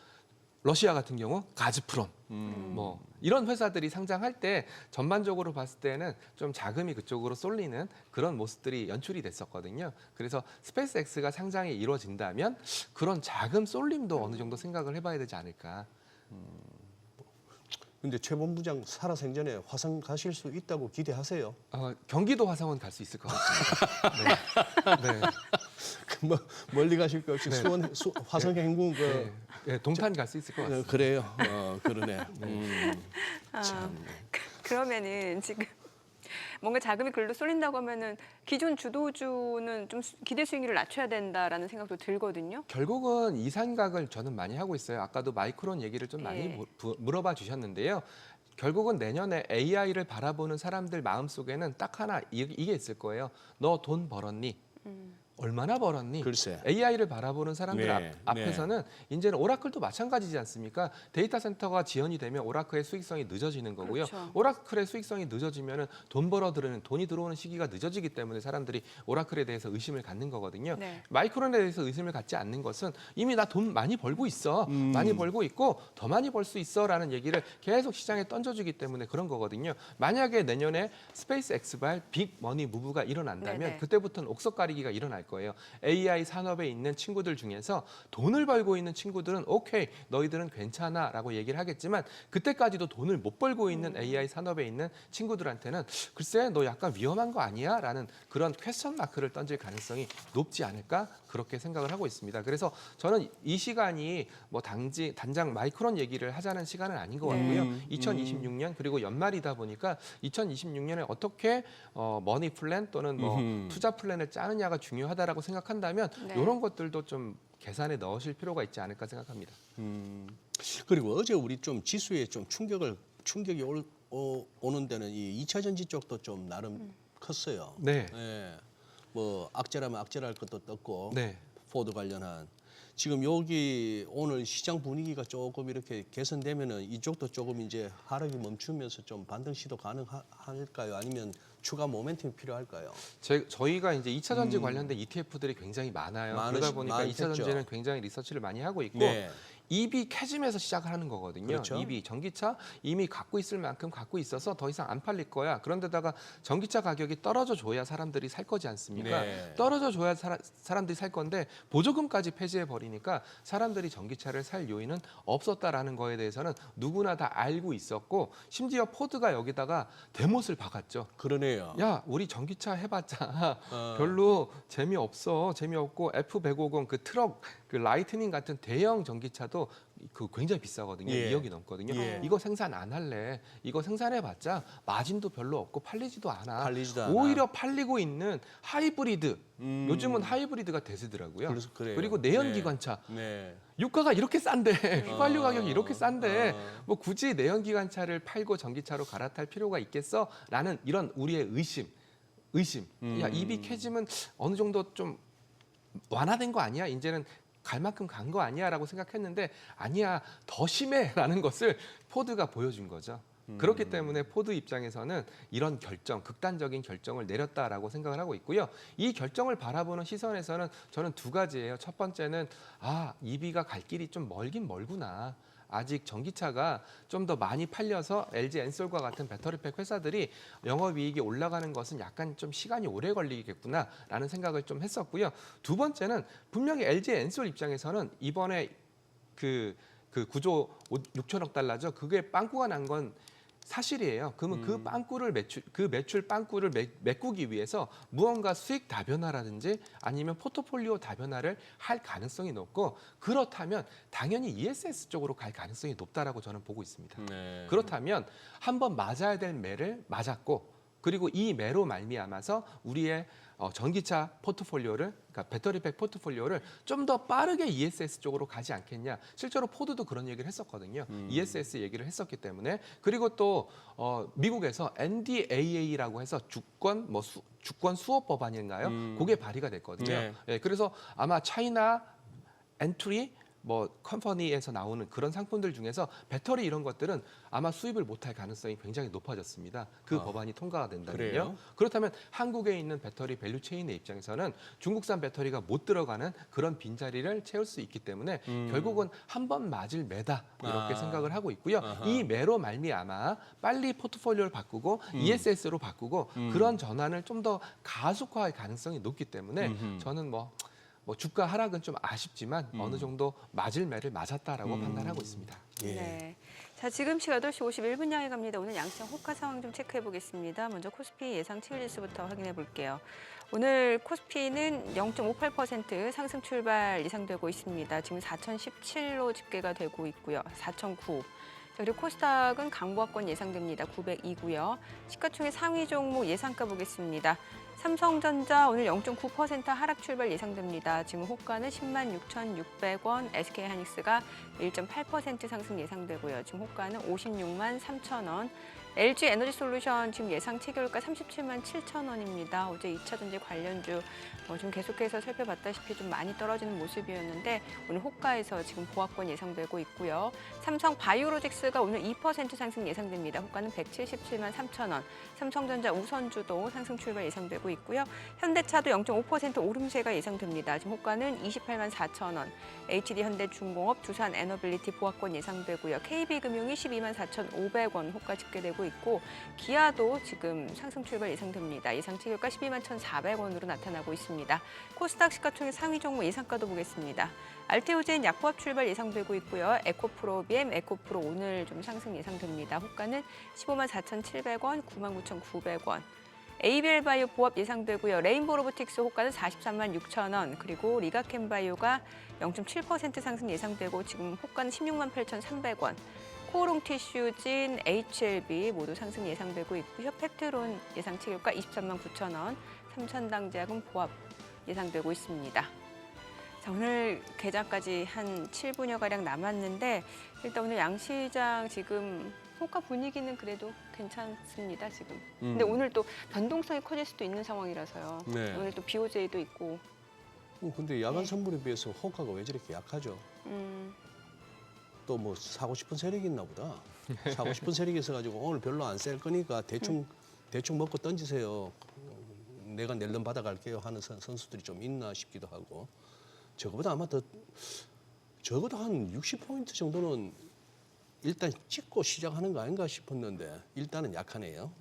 S3: 러시아 같은 경우 가즈프롬 뭐 이런 회사들이 상장할 때 전반적으로 봤을 때는 좀 자금이 그쪽으로 쏠리는 그런 모습들이 연출이 됐었거든요. 그래서 스페이스 X가 상장이 이루어진다면 그런 자금 쏠림도 어느 정도 생각을 해봐야 되지 않을까.
S2: 근데 최 본부장 살아생전에 화성 가실 수 있다고 기대하세요.
S3: 경기도 화성은 갈 수 있을 것 같습니다. 네. 네.
S2: 뭐 멀리 가실 거 없이
S3: 네.
S2: 화성 행군
S3: 네, 동탄 갈 수 있을 것 같습니다.
S2: 그래요. 그러네.
S1: 그러면은 지금 뭔가 자금이 글로 쏠린다고 하면은 기존 주도주는 좀 기대 수익률을 낮춰야 된다라는 생각도 들거든요.
S3: 결국은 이 생각을 저는 많이 하고 있어요. 아까도 마이크론 얘기를 좀 많이
S1: 예.
S3: 물어봐 주셨는데요. 결국은 내년에 AI를 바라보는 사람들 마음속에는 딱 하나 이게 있을 거예요. 너 돈 벌었니? 얼마나 벌었니?
S2: 글쎄.
S3: AI를 바라보는 사람들
S2: 네,
S3: 앞에서는 이제는 오라클도 마찬가지지 않습니까? 데이터 센터가 지연이 되면 오라클의 수익성이 늦어지는 거고요.
S1: 그렇죠.
S3: 오라클의 수익성이 늦어지면 돈이 들어오는 시기가 늦어지기 때문에 사람들이 오라클에 대해서 의심을 갖는 거거든요.
S1: 네.
S3: 마이크론에 대해서 의심을 갖지 않는 것은 이미 나 돈 많이 벌고 있어. 많이 벌고 있고 더 많이 벌 수 있어라는 얘기를 계속 시장에 던져주기 때문에 그런 거거든요. 만약에 내년에 스페이스 X발 빅 머니 무브가 일어난다면
S1: 네네.
S3: 그때부터는 옥석 가리기가 일어날 거예요. AI 산업에 있는 친구들 중에서 돈을 벌고 있는 친구들은 오케이, 너희들은 괜찮아라고 얘기를 하겠지만 그때까지도 돈을 못 벌고 있는 AI 산업에 있는 친구들한테는 글쎄 너 약간 위험한 거 아니야? 라는 그런 퀘스천 마크를 던질 가능성이 높지 않을까? 그렇게 생각을 하고 있습니다. 그래서 저는 이 시간이 뭐 단장 마이크론 얘기를 하자는 시간은 아닌 것 같고요. 2026년 그리고 연말이다 보니까 2026년에 어떻게 머니 플랜 또는 뭐 투자 플랜을 짜느냐가 중요하다라고 생각한다면
S1: 네.
S3: 이런 것들도 좀 계산에 넣으실 필요가 있지 않을까 생각합니다.
S2: 그리고 어제 우리 좀 지수에 좀 충격이 오는 데는 이 2차 전지 쪽도 좀 나름 컸어요.
S3: 네.
S2: 예. 뭐 악재라면 악재랄 것도 떴고
S3: 네.
S2: 포드 관련한 지금 여기 오늘 시장 분위기가 조금 이렇게 개선되면은 이쪽도 조금 이제 하락이 멈추면서 좀 반등 시도 가능할까요? 아니면 추가 모멘텀이 필요할까요?
S3: 저희가 이제 2차 전지 관련된 ETF들이 굉장히 많아요. 그러다 보니까 2차
S2: 많겠죠.
S3: 전지는 굉장히 리서치를 많이 하고 있고
S2: 네.
S3: EV 캐즘에서 시작을 하는 거거든요.
S2: 그렇죠.
S3: EV 전기차 이미 갖고 있을 만큼 갖고 있어서 더 이상 안 팔릴 거야. 그런데다가 전기차 가격이 떨어져 줘야 사람들이 살 거지 않습니까?
S2: 네.
S3: 떨어져 줘야 사람들이 살 건데 보조금까지 폐지해 버리니까 사람들이 전기차를 살 요인은 없었다라는 거에 대해서는 누구나 다 알고 있었고 심지어 포드가 여기다가 대못을 박았죠.
S2: 그러네요.
S3: 야, 우리 전기차 해봤자
S2: 어.
S3: 별로 재미없고 F150 그 트럭 그 라이트닝 같은 대형 전기차도 그 굉장히 비싸거든요.
S2: 예.
S3: 2억이 넘거든요.
S2: 예.
S3: 이거 생산 안 할래. 이거 생산해봤자 마진도 별로 없고 팔리지도 않아.
S2: 팔리지도 않아.
S3: 오히려 팔리고 있는 하이브리드.
S2: 음.
S3: 요즘은 하이브리드가 대세더라고요.
S2: 그래요.
S3: 그리고 내연기관차.
S2: 네.
S3: 유가가 이렇게 싼데 휘발유 가격이 이렇게 싼데
S2: 어.
S3: 뭐 굳이 내연기관차를 팔고 전기차로 갈아탈 필요가 있겠어?라는 이런 우리의 의심. 야, EV 캐즘은 어느 정도 좀 완화된 거 아니야? 이제는 갈 만큼 간 거 아니야라고 생각했는데 아니야, 더 심해라는 것을 포드가 보여준 거죠. 그렇기 때문에 포드 입장에서는 이런 극단적인 결정을 내렸다라고 생각을 하고 있고요. 이 결정을 바라보는 시선에서는 저는 두 가지예요. 첫 번째는 EV가 갈 길이 좀 멀긴 멀구나. 아직 전기차가 좀 더 많이 팔려서 LG 엔솔과 같은 배터리팩 회사들이 영업이익이 올라가는 것은 약간 좀 시간이 오래 걸리겠구나라는 생각을 좀 했었고요. 두 번째는 분명히 LG 엔솔 입장에서는 이번에 그 9조 6천억 달러죠. 그게 빵꾸가 난 건 사실이에요. 그러면 그 매출 빵꾸를 메꾸기 위해서 무언가 수익 다변화라든지 아니면 포트폴리오 다변화를 할 가능성이 높고 그렇다면 당연히 ESS 쪽으로 갈 가능성이 높다라고 저는 보고 있습니다.
S2: 네.
S3: 그렇다면 한번 맞아야 될 매를 맞았고 그리고 이 매로 말미암아서 우리의 전기차 포트폴리오를 그러니까 배터리팩 포트폴리오를 좀 더 빠르게 ESS 쪽으로 가지 않겠냐. 실제로 포드도 그런 얘기를 했었거든요. ESS 얘기를 했었기 때문에 그리고 또 미국에서 NDAA라고 해서 주권 수호 법안인가요? 그게 발의가 됐거든요.
S2: 네.
S3: 예, 그래서 아마 차이나 엔트리 컴퍼니에서 나오는 그런 상품들 중에서 배터리 이런 것들은 아마 수입을 못할 가능성이 굉장히 높아졌습니다. 그 법안이 통과가 된다면요.
S2: 그래요?
S3: 그렇다면 한국에 있는 배터리 밸류 체인의 입장에서는 중국산 배터리가 못 들어가는 그런 빈자리를 채울 수 있기 때문에 결국은 한 번 맞을 매다 이렇게 생각을 하고 있고요. 이 매로 말미암아 빨리 포트폴리오를 바꾸고 ESS로 바꾸고 그런 전환을 좀 더 가속화할 가능성이 높기 때문에 저는 뭐 주가 하락은 좀 아쉽지만 어느 정도 맞을 매를 맞았다라고 판단하고 있습니다.
S2: 예.
S1: 네. 자, 지금 시각 8시 51분 향해 갑니다. 오늘 양시장 호가 상황 좀 체크해 보겠습니다. 먼저 코스피 예상 7지수부터 확인해 볼게요. 오늘 코스피는 0.58% 상승 출발 예상되고 있습니다. 지금 4,017로 집계가 되고 있고요. 4,009. 그리고 코스닥은 강보합권 예상됩니다. 902고요. 시가총액 상위 종목 예상가 보겠습니다. 삼성전자 오늘 0.9% 하락 출발 예상됩니다. 지금 호가는 10만 6,600원, SK하이닉스가 1.8% 상승 예상되고요. 지금 호가는 56만 3천 원. LG 에너지솔루션 지금 예상 체결가 37만 7천 원입니다. 어제 2차 전지 관련주 좀 계속해서 살펴봤다시피 좀 많이 떨어지는 모습이었는데 오늘 호가에서 지금 보합권 예상되고 있고요. 삼성 바이오로직스가 오늘 2% 상승 예상됩니다. 호가는 177만 3천 원. 삼성전자 우선주도 상승 출발 예상되고 있고요. 현대차도 0.5% 오름세가 예상됩니다. 지금 호가는 28만 4천 원. HD현대중공업, 두산에너빌리티 보합권 예상되고요. KB금융이 12만 4,500원 호가 집계되고 있고 기아도 지금 상승 출발 예상됩니다. 예상 체결가 12만 1,400원으로 나타나고 있습니다. 코스닥 시가총액 상위 종목 예상가도 보겠습니다. 알테오젠 약보합 출발 예상되고 있고요. 에코프로비엠, 에코프로 오늘 좀 상승 예상됩니다. 호가는 15만 4,700원, 9만 9,900원. ABL바이오 보합 예상되고요. 레인보로보틱스 호가는 43만 6천 원, 그리고 리가캠바이오가 0.7% 상승 예상되고 지금 호가는 16만 8,300원. 코오롱티슈진, HLB 모두 상승 예상되고 있고요. 팩트론 예상 체결가 23만 9천 원, 삼천당제약은 보합 예상되고 있습니다. 자, 오늘 개장까지 한 7분여가량 남았는데 일단 오늘 양시장 지금 호가 분위기는 그래도 괜찮습니다, 지금. 근데 오늘 또 변동성이 커질 수도 있는 상황이라서요.
S2: 네.
S1: 오늘 또 BOJ도 있고.
S2: 근데 야간 선물에 비해서 호가가 왜 저렇게 약하죠? 또 뭐 사고 싶은 세력이 있나 보다. 사고 싶은 세력이 있어가지고 오늘 별로 안 셀 거니까 대충 먹고 던지세요. 내가 낼름 받아갈게요 하는 선수들이 좀 있나 싶기도 하고. 저거보다 아마 더 적어도 한 60포인트 정도는 일단 찍고 시작하는 거 아닌가 싶었는데 일단은 약하네요.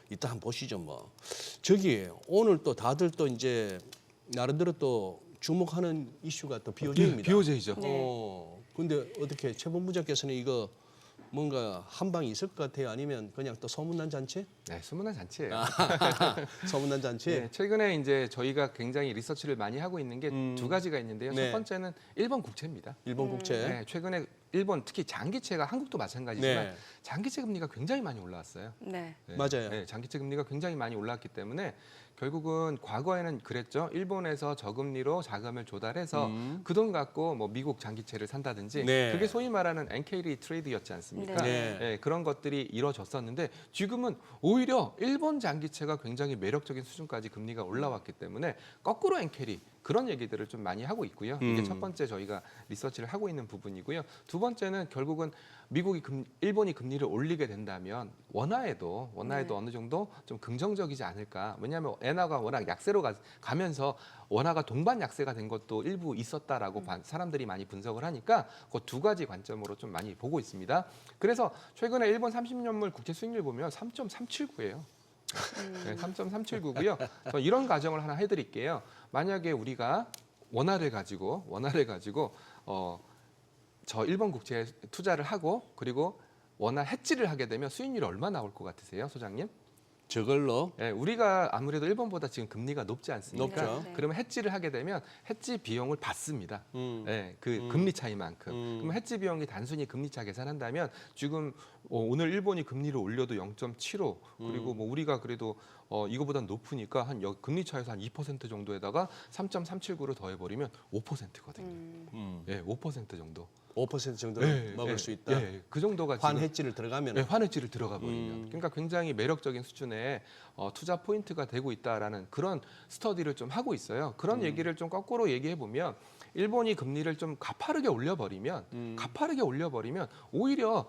S2: 이따 한번 보시죠 뭐. 저기 오늘 또 다들 또 이제 나름대로 또 주목하는 이슈가 또 BOJ입니다.
S3: BOJ죠.
S2: 근데 어떻게 최 본부장께서는 이거 뭔가 한 방이 있을 것 같아요? 아니면 그냥 또 소문난 잔치?
S3: 네, 소문난 잔치예요.
S2: 소문난 잔치?
S3: 네, 최근에 이제 저희가 굉장히 리서치를 많이 하고 있는 게 두 가지가 있는데요.
S2: 네.
S3: 첫 번째는 일본 국채입니다.
S2: 일본 국채.
S3: 네, 최근에 일본 특히 장기채가 한국도 마찬가지지만
S2: 네.
S3: 장기채 금리가 굉장히 많이 올라왔어요.
S1: 네.
S3: 네,
S2: 맞아요.
S3: 네, 장기채 금리가 굉장히 많이 올랐기 때문에 결국은 과거에는 그랬죠. 일본에서 저금리로 자금을 조달해서 그 돈 갖고 뭐 미국 장기채를 산다든지
S2: 네.
S3: 그게 소위 말하는 엔케이리 트레이드였지 않습니까?
S2: 네.
S3: 네, 그런 것들이 이루어졌었는데 지금은 오히려 일본 장기채가 굉장히 매력적인 수준까지 금리가 올라왔기 때문에 거꾸로 엔캐리 그런 얘기들을 좀 많이 하고 있고요. 이게 첫 번째 저희가 리서치를 하고 있는 부분이고요. 두 번째는 결국은 일본이 금리를 올리게 된다면 원화에도
S1: 네.
S3: 어느 정도 좀 긍정적이지 않을까. 왜냐하면 엔화가 워낙 약세로 가면서 원화가 동반 약세가 된 것도 일부 있었다라고 사람들이 많이 분석을 하니까 그 두 가지 관점으로 좀 많이 보고 있습니다. 그래서 최근에 일본 30년물 국채 수익률 보면 3.379예요. 네, 3.379고요. 저 이런 가정을 하나 해드릴게요. 만약에 우리가 원화를 가지고 저 일본 국채에 투자를 하고 그리고 원화 해지를 하게 되면 수익률이 얼마 나올 것 같으세요, 소장님?
S2: 저걸로
S3: 네, 우리가 아무래도 일본보다 지금 금리가 높지 않습니까?
S2: 높죠.
S1: 네.
S3: 그러면 해지를 하게 되면 해지 비용을 받습니다. 네, 그 금리 차이만큼. 그럼 해지 비용이 단순히 금리 차 계산한다면 지금 오늘 일본이 금리를 올려도 0.75 그리고 뭐 우리가 그래도 이거보다 높으니까 한 금리 차에서 한 2% 정도에다가 3.379로 더해버리면 5%거든요. 네, 5% 정도.
S2: 5% 정도는 먹을 수 있다.
S3: 네, 그 정도가 지금
S2: 환해지를 들어가면
S3: 네, 환해지를 들어가 버리면 그러니까 굉장히 매력적인 수준의 투자 포인트가 되고 있다라는 그런 스터디를 좀 하고 있어요. 그런 얘기를 좀 거꾸로 얘기해 보면 일본이 금리를 좀 가파르게 올려버리면 오히려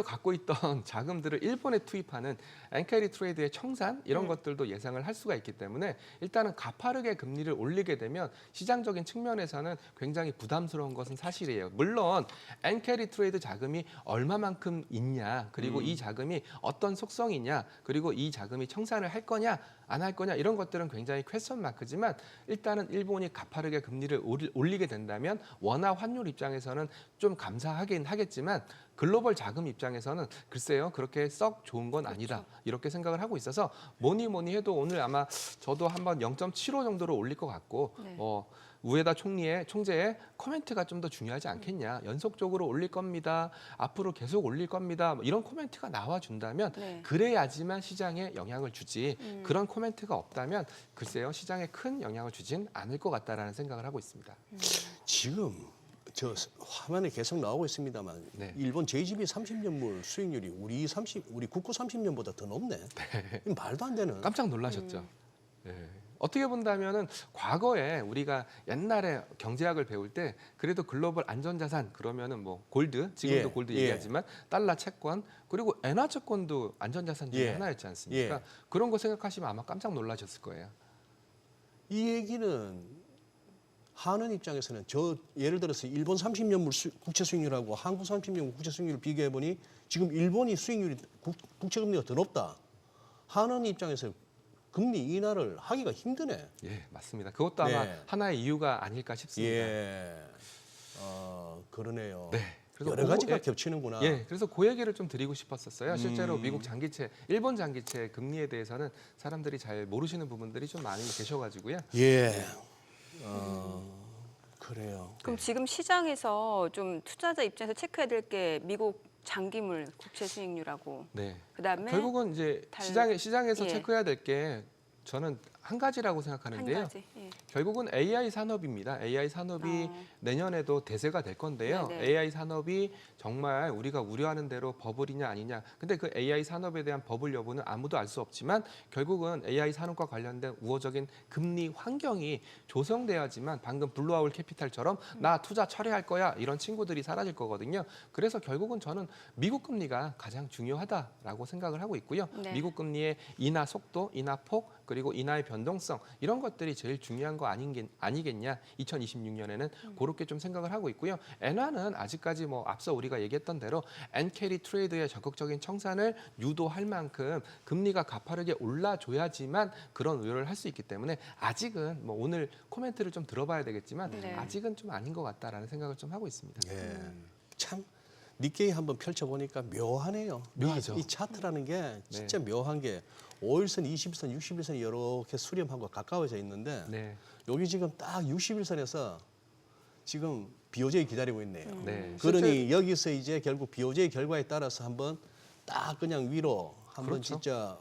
S3: 갖고 있던 자금들을 일본에 투입하는 엔캐리 트레이드의 청산 이런 것들도 예상을 할 수가 있기 때문에 일단은 가파르게 금리를 올리게 되면 시장적인 측면에서는 굉장히 부담스러운 것은 사실이에요. 물론 엔캐리 트레이드 자금이 얼마만큼 있냐 그리고 이 자금이 어떤 속성이냐 그리고 이 자금이 청산을 할 거냐 안 할 거냐 이런 것들은 굉장히 퀘스천 마크지만 일단은 일본이 가파르게 금리를 올리게 된다면 원화 환율 입장에서는 좀 감사하긴 하겠지만 글로벌 자금 입장에서는 글쎄요 그렇게 썩 좋은 건 아니다 이렇게 생각을 하고 있어서 뭐니 해도 오늘 아마 저도 한번 0.75 정도로 올릴 것 같고
S1: 네.
S3: 우에다 총재의 코멘트가 좀 더 중요하지 않겠냐. 연속적으로 올릴 겁니다. 앞으로 계속 올릴 겁니다. 뭐 이런 코멘트가 나와준다면
S1: 네.
S3: 그래야지만 시장에 영향을 주지. 그런 코멘트가 없다면 글쎄요 시장에 큰 영향을 주진 않을 것 같다라는 생각을 하고 있습니다.
S2: 지금 저 화면에 계속 나오고 있습니다만
S3: 네.
S2: 일본 JGB 30년물 수익률이 우리 국고 30년보다 더 높네. 이거 말도 안 되는.
S3: 깜짝 놀라셨죠. 네. 어떻게 본다면은 과거에 우리가 옛날에 경제학을 배울 때 그래도 글로벌 안전자산 그러면은 뭐 골드 지금도
S2: 예,
S3: 골드
S2: 예.
S3: 얘기하지만 달러 채권 그리고 엔화 채권도 안전자산 중에
S2: 예,
S3: 하나였지 않습니까?
S2: 예.
S3: 그런 거 생각하시면 아마 깜짝 놀라셨을 거예요.
S2: 이 얘기는 하는 입장에서는 예를 들어서 일본 30년물 국채 수익률하고 한국 30년물 국채 수익률을 비교해 보니 지금 일본이 수익률이 국채 금리가 더 높다. 하는 입장에서 금리 인하를 하기가 힘드네.
S3: 예, 맞습니다. 그것도 아마
S2: 네.
S3: 하나의 이유가 아닐까 싶습니다.
S2: 예, 그러네요.
S3: 네. 그래서
S2: 여러 가지가
S3: 예,
S2: 겹치는구나.
S3: 예, 그래서 그 얘기를 좀 드리고 싶었었어요. 실제로 미국 장기채, 일본 장기채 금리에 대해서는 사람들이 잘 모르시는 부분들이 좀 많이 계셔가지고요.
S2: 예, 그래요.
S1: 그럼 지금 시장에서 좀 투자자 입장에서 체크해야 될 게 미국 장기물 국채 수익률하고
S3: 네.
S1: 그다음에
S3: 결국은 이제 시장에서
S1: 예.
S3: 체크해야 될 게 저는 한 가지라고
S1: 한
S3: 생각하는데요.
S1: 가지. 예.
S3: 결국은 AI 산업입니다. AI 산업이 내년에도 대세가 될 건데요.
S1: 네네.
S3: AI 산업이 정말 우리가 우려하는 대로 버블이냐 아니냐. 근데 그 AI 산업에 대한 버블 여부는 아무도 알 수 없지만 결국은 AI 산업과 관련된 우호적인 금리 환경이 조성돼야지만 방금 블루아울 캐피탈처럼 나 투자 철회할 거야 이런 친구들이 사라질 거거든요. 그래서 결국은 저는 미국 금리가 가장 중요하다라고 생각을 하고 있고요.
S1: 네.
S3: 미국 금리의 인하 속도, 인하 폭 그리고 인하의 변동성 이런 것들이 제일 중요한 거 아니겠냐 2026년에는 그렇게 좀 생각을 하고 있고요. 엔화는 아직까지 뭐 앞서 우리가 얘기했던 대로 엔캐리 트레이드의 적극적인 청산을 유도할 만큼 금리가 가파르게 올라줘야지만 그런 우려를 할 수 있기 때문에 아직은 뭐 오늘 코멘트를 좀 들어봐야 되겠지만
S1: 네.
S3: 아직은 좀 아닌 것 같다라는 생각을 좀 하고 있습니다.
S2: 예. 참 니케이 한번 펼쳐보니까 묘하네요.
S3: 묘하죠.
S2: 이 차트라는 게 진짜 묘한 게 5일선, 20일선, 60일선이 이렇게 수렴하고 가까워져 있는데
S3: 네.
S2: 여기 지금 딱 60일선에서 지금 BOJ 기다리고 있네요.
S3: 네.
S2: 그러니 여기서 이제 결국 BOJ 결과에 따라서 한번 딱 그냥 위로 한번
S3: 그렇죠.
S2: 진짜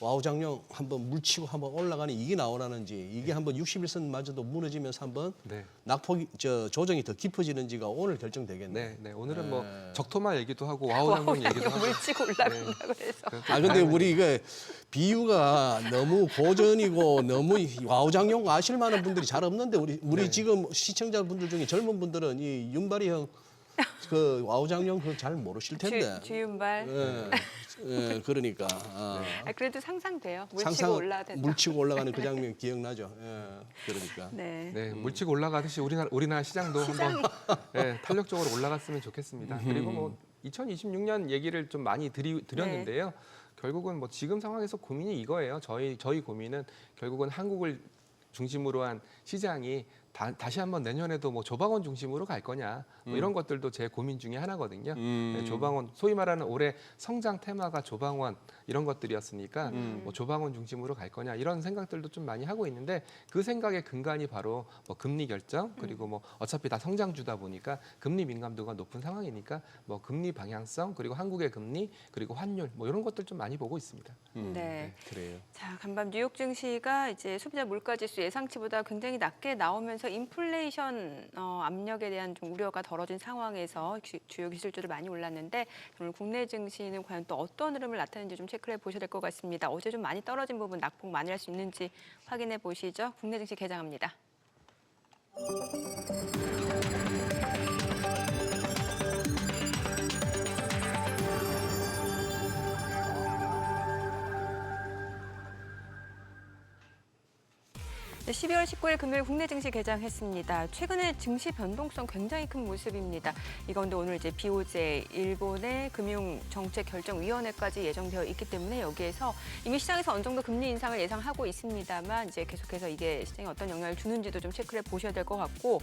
S2: 와우 장룡 한번 물치고 한번 올라가는 이게 나오라는지 이게 한번 60일선마저도 무너지면서 한번
S3: 네.
S2: 낙폭이 조정이 더 깊어지는지가 오늘 결정되겠네요.
S3: 네, 네. 오늘은 뭐
S2: 네.
S3: 적토마 얘기도 하고 와우 장군 얘기도 하고.
S1: 물치고 올라간다고 해서.
S2: 아 근데 우리 이게 비유가 너무 고전이고 너무 와우장룡 아실 만한 분들이 잘 없는데 우리
S3: 네.
S2: 지금 시청자분들 중에 젊은 분들은 이 윤발이 형 그 와우장룡 그거 잘 모르실 텐데.
S1: 주윤발.
S2: 예, 예, 그러니까
S1: 아, 그래도 상상돼요. 물치고
S2: 상상
S1: 올라간다.
S2: 물치고 올라가는 그 장면 기억나죠. 예, 그러니까.
S1: 네.
S3: 네, 물치고 올라가듯이 우리나라 시장도 한번 네, 탄력적으로 올라갔으면 좋겠습니다. 그리고 뭐 2026년 얘기를 좀 많이 드렸는데요. 결국은 뭐 지금 상황에서 고민이 이거예요. 저희 고민은 결국은 한국을 중심으로 한 시장이 다시 한번 내년에도 뭐 조방원 중심으로 갈 거냐 뭐 이런 것들도 제 고민 중에 하나거든요. 네, 조방원 소위 말하는 올해 성장 테마가 조방원 이런 것들이었으니까 뭐 조방원 중심으로 갈 거냐 이런 생각들도 좀 많이 하고 있는데 그 생각의 근간이 바로 뭐 금리 결정 그리고 뭐 어차피 다 성장주다 보니까 금리 민감도가 높은 상황이니까 뭐 금리 방향성 그리고 한국의 금리 그리고 환율 뭐 이런 것들 좀 많이 보고 있습니다.
S1: 네.
S2: 그래요.
S1: 자, 간밤 뉴욕 증시가 이제 소비자 물가지수 예상치보다 굉장히 낮게 나오면서 인플레이션 압력에 대한 좀 우려가 덜어진 상황에서 주요 기술주들 많이 올랐는데 오늘 국내 증시는 과연 또 어떤 흐름을 나타내는지 좀 체크해 보셔야 될 것 같습니다. 어제 좀 많이 떨어진 부분 낙폭 많이 할 수 있는지 확인해 보시죠. 국내 증시 개장합니다. 네, 12월 19일 금요일 국내 증시 개장했습니다. 최근에 증시 변동성 굉장히 큰 모습입니다. 이 가운데 오늘 이제 BOJ, 일본의 금융정책결정위원회까지 예정되어 있기 때문에 여기에서 이미 시장에서 어느 정도 금리 인상을 예상하고 있습니다만 이제 계속해서 이게 시장에 어떤 영향을 주는지도 좀 체크를 보셔야 될 것 같고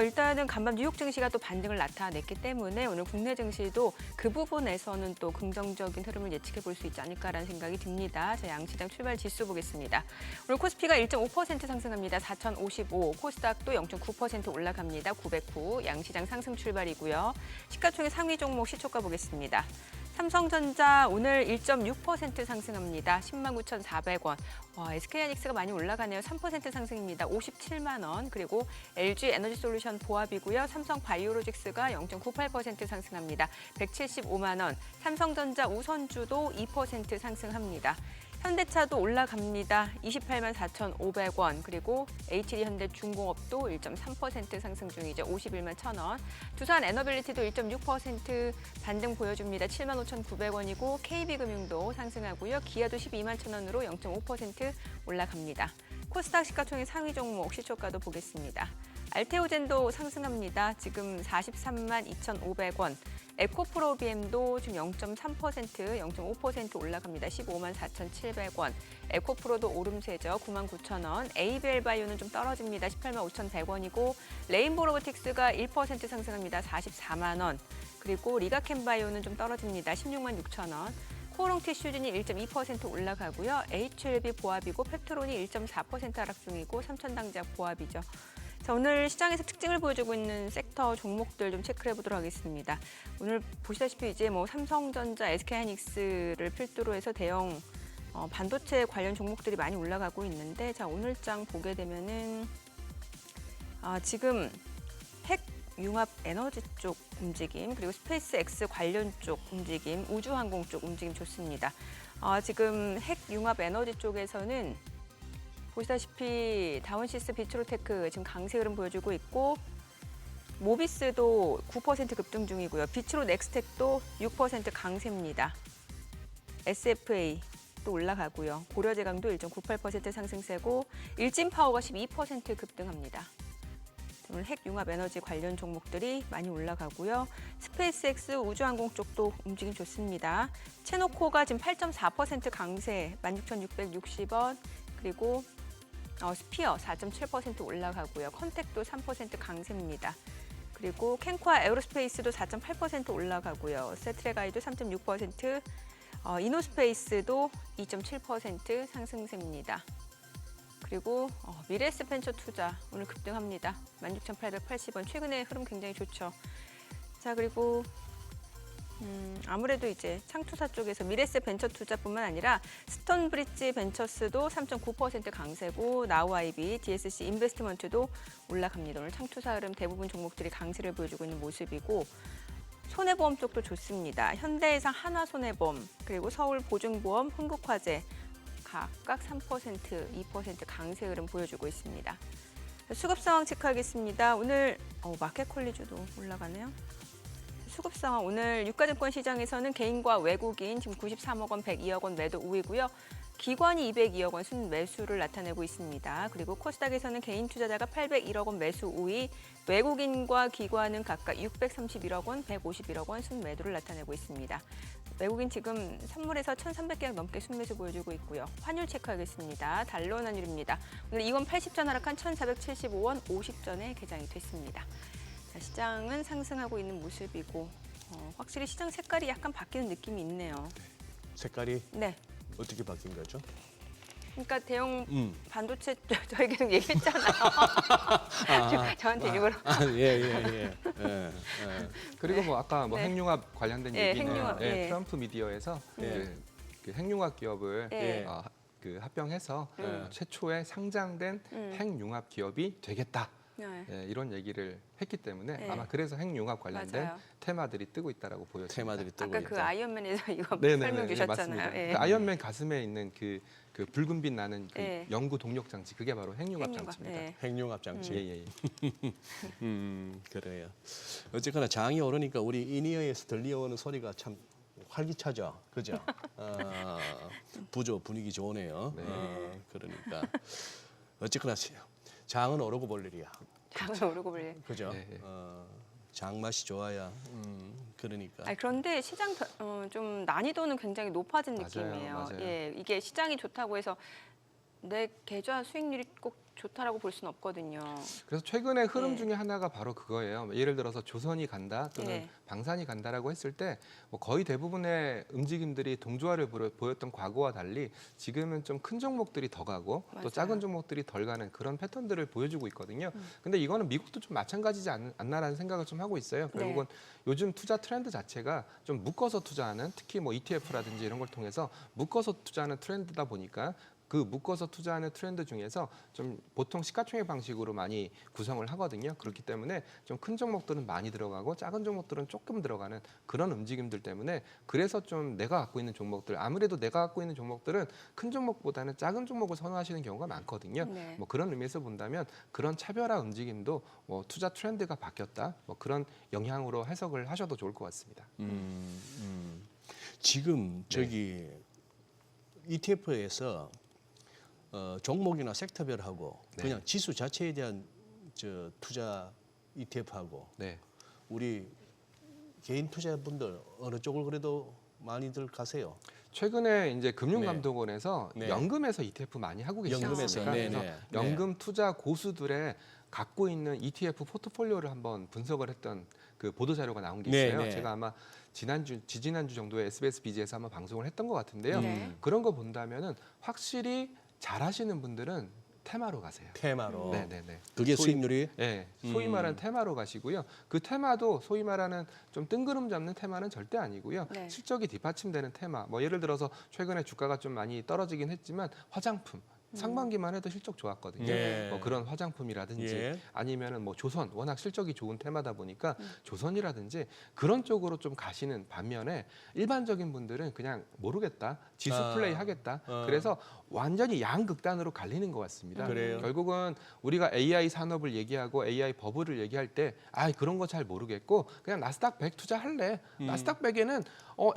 S1: 일단은 간밤 뉴욕 증시가 또 반등을 나타냈기 때문에 오늘 국내 증시도 그 부분에서는 또 긍정적인 흐름을 예측해 볼 수 있지 않을까라는 생각이 듭니다. 자, 양시장 출발 지수 보겠습니다. 오늘 코스피가 1.5% 상승합니다. 4,055. 코스닥도 0.9% 올라갑니다. 909. 양시장 상승 출발이고요. 시가총액 상위 종목 시초가 보겠습니다. 삼성전자 오늘 1.6% 상승합니다. 109,400원. SK하이닉스가 많이 올라가네요. 3% 상승입니다. 57만 원. 그리고 LG 에너지솔루션 보합이고요. 삼성바이오로직스가 0.98% 상승합니다. 175만 원. 삼성전자 우선주도 2% 상승합니다. 현대차도 올라갑니다. 28만 4,500원. 그리고 HD현대중공업도 1.3% 상승 중이죠. 51만 1,000원. 두산 에너빌리티도 1.6% 반등 보여줍니다. 7만 5,900원이고 KB금융도 상승하고요. 기아도 12만 1,000원으로 0.5% 올라갑니다. 코스닥 시가총액 상위 종목 시초가도 보겠습니다. 알테오젠도 상승합니다. 지금 43만 2,500원. 에코프로비엠도 지금 0.3%, 0.5% 올라갑니다. 15만 4,700원. 에코프로도 오름세죠. 9만 9,000원. ABL바이오는 좀 떨어집니다. 18만 5,100원이고 레인보로보틱스가 1% 상승합니다. 44만 원. 그리고 리가캠바이오는 좀 떨어집니다. 16만 6,000원. 코오롱티슈진이 1.2% 올라가고요. HLB 보합이고 펩트론이 1.4% 하락 중이고 삼천당제약 보합이죠. 자, 오늘 시장에서 특징을 보여주고 있는 섹터 종목들 좀 체크해 보도록 하겠습니다. 오늘 보시다시피 이제 뭐 삼성전자, SK하이닉스를 필두로 해서 대형 반도체 관련 종목들이 많이 올라가고 있는데 자, 오늘장 보게 되면은 지금 핵 융합 에너지 쪽 움직임 그리고 스페이스X 관련 쪽 움직임, 우주항공 쪽 움직임 좋습니다. 지금 핵 융합 에너지 쪽에서는 보시다시피 다운시스 비트로테크 지금 강세 흐름 보여주고 있고 모비스도 9% 급등 중이고요. 비트로 넥스텍도 6% 강세입니다. SFA 또 올라가고요. 고려제강도 1.98% 상승세고 일진파워가 12% 급등합니다. 오늘 핵융합 에너지 관련 종목들이 많이 올라가고요. 스페이스X 우주항공 쪽도 움직임 좋습니다. 체노코가 지금 8.4% 강세 16,660원 그리고 스피어 4.7% 올라가고요. 컨택도 3% 강세입니다. 그리고 캔코아 에어로스페이스도 4.8% 올라가고요. 세트레가이도 3.6%, 이노스페이스도 2.7% 상승세입니다. 그리고 미래에셋 벤처 투자 오늘 급등합니다. 16,880원. 최근에 흐름 굉장히 좋죠. 자, 그리고 아무래도 이제 창투사 쪽에서 미래에셋 벤처 투자뿐만 아니라 스톤브릿지 벤처스도 3.9% 강세고 나우아이비, DSC 인베스트먼트도 올라갑니다. 오늘 창투사 흐름 대부분 종목들이 강세를 보여주고 있는 모습이고 손해보험 쪽도 좋습니다. 현대해상, 하나손해보험, 그리고 서울보증보험, 흥국화재 각각 3%, 2% 강세 흐름 보여주고 있습니다. 수급 상황 체크하겠습니다. 오늘 마켓컬리주도 올라가네요. 수급 상황 오늘 유가증권 시장에서는 개인과 외국인 지금 93억 원, 102억 원 매도 우위고요. 기관이 202억 원 순매수를 나타내고 있습니다. 그리고 코스닥에서는 개인 투자자가 801억 원 매수 우위, 외국인과 기관은 각각 631억 원, 151억 원 순매도를 나타내고 있습니다. 외국인 지금 선물에서 1,300개약 넘게 순매수 보여주고 있고요. 환율 체크하겠습니다. 달러 원 환율입니다. 오늘 2원 80전 하락한 1,475원 50전에 개장이 됐습니다. 자, 시장은 상승하고 있는 모습이고 확실히 시장 색깔이 약간 바뀌는 느낌이 있네요.
S2: 색깔이
S1: 네.
S2: 어떻게 바뀐 거죠?
S1: 그러니까 대형 반도체 저희 계속 얘기했잖아요. 저한테 일부러.
S2: 예.
S3: 그리고 뭐 아까 뭐
S1: 네.
S3: 핵융합 관련된
S1: 네,
S3: 얘기는
S1: 핵융합, 예.
S3: 트럼프 미디어에서 그 핵융합 기업을
S1: 예.
S3: 그 합병해서
S2: 음.
S3: 최초에 상장된 핵융합 기업이 되겠다.
S1: 네.
S3: 이런 얘기를 했기 때문에
S1: 네.
S3: 아마 그래서 핵융합 관련된
S1: 맞아요.
S3: 테마들이 뜨고 있다라고 보여집니다.
S2: 테마들이 뜨고
S1: 아까
S2: 있다.
S1: 그 아이언맨에서 이거
S3: 네네네,
S1: 설명
S3: 네,
S1: 주셨잖아요.
S3: 맞습니다.
S1: 예.
S3: 그 아이언맨 가슴에 있는 그 붉은빛 나는 그
S1: 예.
S3: 연구 동력 장치 그게 바로 핵융합
S1: 핵융합,
S3: 장치입니다.
S1: 예.
S2: 핵융합 장치.
S3: 예.
S2: 그래요. 어쨌거나 장이 오르니까 우리 인이어에서 들려오는 소리가 참 활기차죠, 그죠? 부조 분위기 좋네요.
S3: 네.
S2: 그러니까 어쨌거나 장은 오르고 볼 일이야,
S1: 장을 오르고 볼래.
S2: 그죠?
S3: 네.
S2: 장 맛이 좋아야. 그러니까.
S1: 그런데 시장 좀 난이도는 굉장히 높아진
S3: 맞아요,
S1: 느낌이에요.
S3: 맞아요.
S1: 예, 이게 시장이 좋다고 해서 내 계좌 수익률이 꼭 좋다라고 볼 수는 없거든요.
S3: 그래서 최근에 흐름
S1: 예.
S3: 중에 하나가 바로 그거예요. 예를 들어서 조선이 간다 또는
S1: 예.
S3: 방산이 간다라고 했을 때 뭐 거의 대부분의 움직임들이 동조화를 보였던 과거와 달리 지금은 좀 큰 종목들이 더 가고
S1: 맞아요.
S3: 또 작은 종목들이 덜 가는 그런 패턴들을 보여주고 있거든요. 근데 이거는 미국도 좀 마찬가지지 않나라는 생각을 좀 하고 있어요. 결국은 요즘 투자 트렌드 자체가 좀 묶어서 투자하는 특히 뭐 ETF라든지 이런 걸 통해서 묶어서 투자하는 트렌드다 보니까 그 묶어서 투자하는 트렌드 중에서 좀 보통 시가총액 방식으로 많이 구성을 하거든요. 그렇기 때문에 좀 큰 종목들은 많이 들어가고 작은 종목들은 조금 들어가는 그런 움직임들 때문에 그래서 좀 내가 갖고 있는 종목들 아무래도 내가 갖고 있는 종목들은 큰 종목보다는 작은 종목을 선호하시는 경우가 많거든요.
S1: 네.
S3: 뭐 그런 의미에서 본다면 그런 차별화 움직임도 뭐 투자 트렌드가 바뀌었다. 뭐 그런 영향으로 해석을 하셔도 좋을 것 같습니다.
S2: 지금 저기 ETF에서 종목이나 섹터별하고
S3: 네.
S2: 그냥 지수 자체에 대한 투자 ETF하고
S3: 네.
S2: 우리 개인 투자분들 어느 쪽을 그래도 많이들 가세요?
S3: 최근에 이제 금융감독원에서
S2: 네.
S3: 연금에서 ETF 많이 하고 계시지
S2: 연금에서,
S3: 않습니까?
S2: 네네.
S3: 그래서 연금 투자 고수들의 갖고 있는 ETF 포트폴리오를 한번 분석을 했던 그 보도 자료가 나온 게 있어요.
S2: 네네.
S3: 제가 아마 지지난주 정도에 SBS BG에서 한번 방송을 했던 것 같은데요.
S1: 네.
S3: 그런 거 본다면은 확실히 잘하시는 분들은 테마로 가세요.
S2: 테마로.
S3: 네네네.
S2: 그게
S3: 소위-
S2: 수익률이
S3: 네, 소위 말하는 테마로 가시고요. 그 테마도 소위 말하는 좀 뜬구름 잡는 테마는 절대 아니고요.
S1: 네.
S3: 실적이 뒷받침되는 테마. 뭐 예를 들어서 최근에 주가가 좀 많이 떨어지긴 했지만 화장품. 상반기만 해도 실적 좋았거든요.
S2: 예.
S3: 뭐 그런 화장품이라든지
S2: 예.
S3: 아니면은 뭐 조선 워낙 실적이 좋은 테마다 보니까 조선이라든지 그런 쪽으로 좀 가시는 반면에 일반적인 분들은 그냥 모르겠다 지수
S2: 아.
S3: 플레이 하겠다.
S2: 어.
S3: 그래서 완전히 양극단으로 갈리는 것 같습니다.
S2: 그래요?
S3: 결국은 우리가 AI 산업을 얘기하고 AI 버블을 얘기할 때 그런 거 잘 모르겠고 그냥 나스닥 100 투자할래. 나스닥 100에는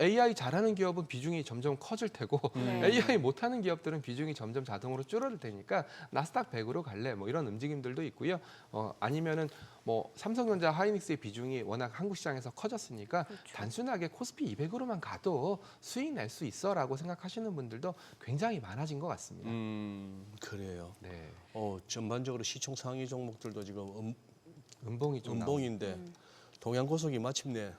S3: AI 잘하는 기업은 비중이 점점 커질 테고
S1: 네.
S3: AI 못하는 기업들은 비중이 점점 자동으로 줄어들 테니까 나스닥 100으로 갈래. 뭐 이런 움직임들도 있고요. 아니면은 뭐 삼성전자, 하이닉스의 비중이 워낙 한국 시장에서 커졌으니까
S1: 그렇죠.
S3: 단순하게 코스피 200으로만 가도 수익 낼 수 있어라고 생각하시는 분들도 굉장히 많아진 것 같습니다.
S2: 그래요.
S3: 네,
S2: 전반적으로 시총 상위 종목들도 지금
S3: 음봉이 좀
S2: 음봉인데 동양고속이 마침내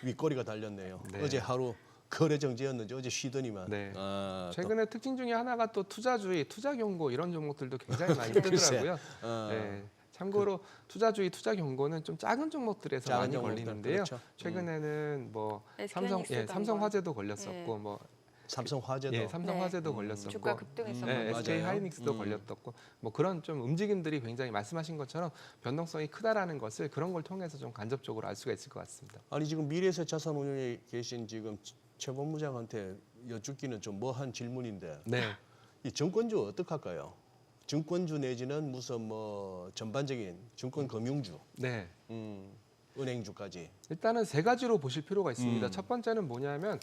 S2: 윗거리가 달렸네요.
S3: 네.
S2: 어제 하루 거래 정지였는지 어제 쉬더니만.
S3: 네.
S2: 또,
S3: 최근에 특징 중에 하나가 또 투자주의, 투자 경고 이런 종목들도 굉장히 많이
S2: 글쎄.
S3: 뜨더라고요. 네. 참고로 투자주의, 투자 경고는 좀 작은 종목들에서
S2: 작은
S3: 많이
S2: 종목들,
S3: 걸리는데요.
S2: 그렇죠.
S3: 최근에는 뭐
S1: SK하이닉스도
S3: 삼성화재도 걸렸었고
S1: 네.
S3: 뭐
S2: 삼성화재도
S3: 삼성화재도 걸렸었고
S1: 주가 급등했었거든요.
S3: 네, SK
S2: 맞아요.
S3: 하이닉스도 걸렸었고 뭐 그런 좀 움직임들이 굉장히 말씀하신 것처럼 변동성이 크다라는 것을 그런 걸 통해서 좀 간접적으로 알 수가 있을 것 같습니다.
S2: 아니 지금 미래에셋 자산운용에 계신 지금 최 본부장한테 여쭙기는 좀 뭐한 질문인데
S3: 네.
S2: 이 증권주 어떡할까요? 증권주 내지는 무슨 뭐 전반적인 증권 금융주,
S3: 네.
S2: 은행주까지.
S3: 일단은 세 가지로 보실 필요가 있습니다. 첫 번째는 뭐냐면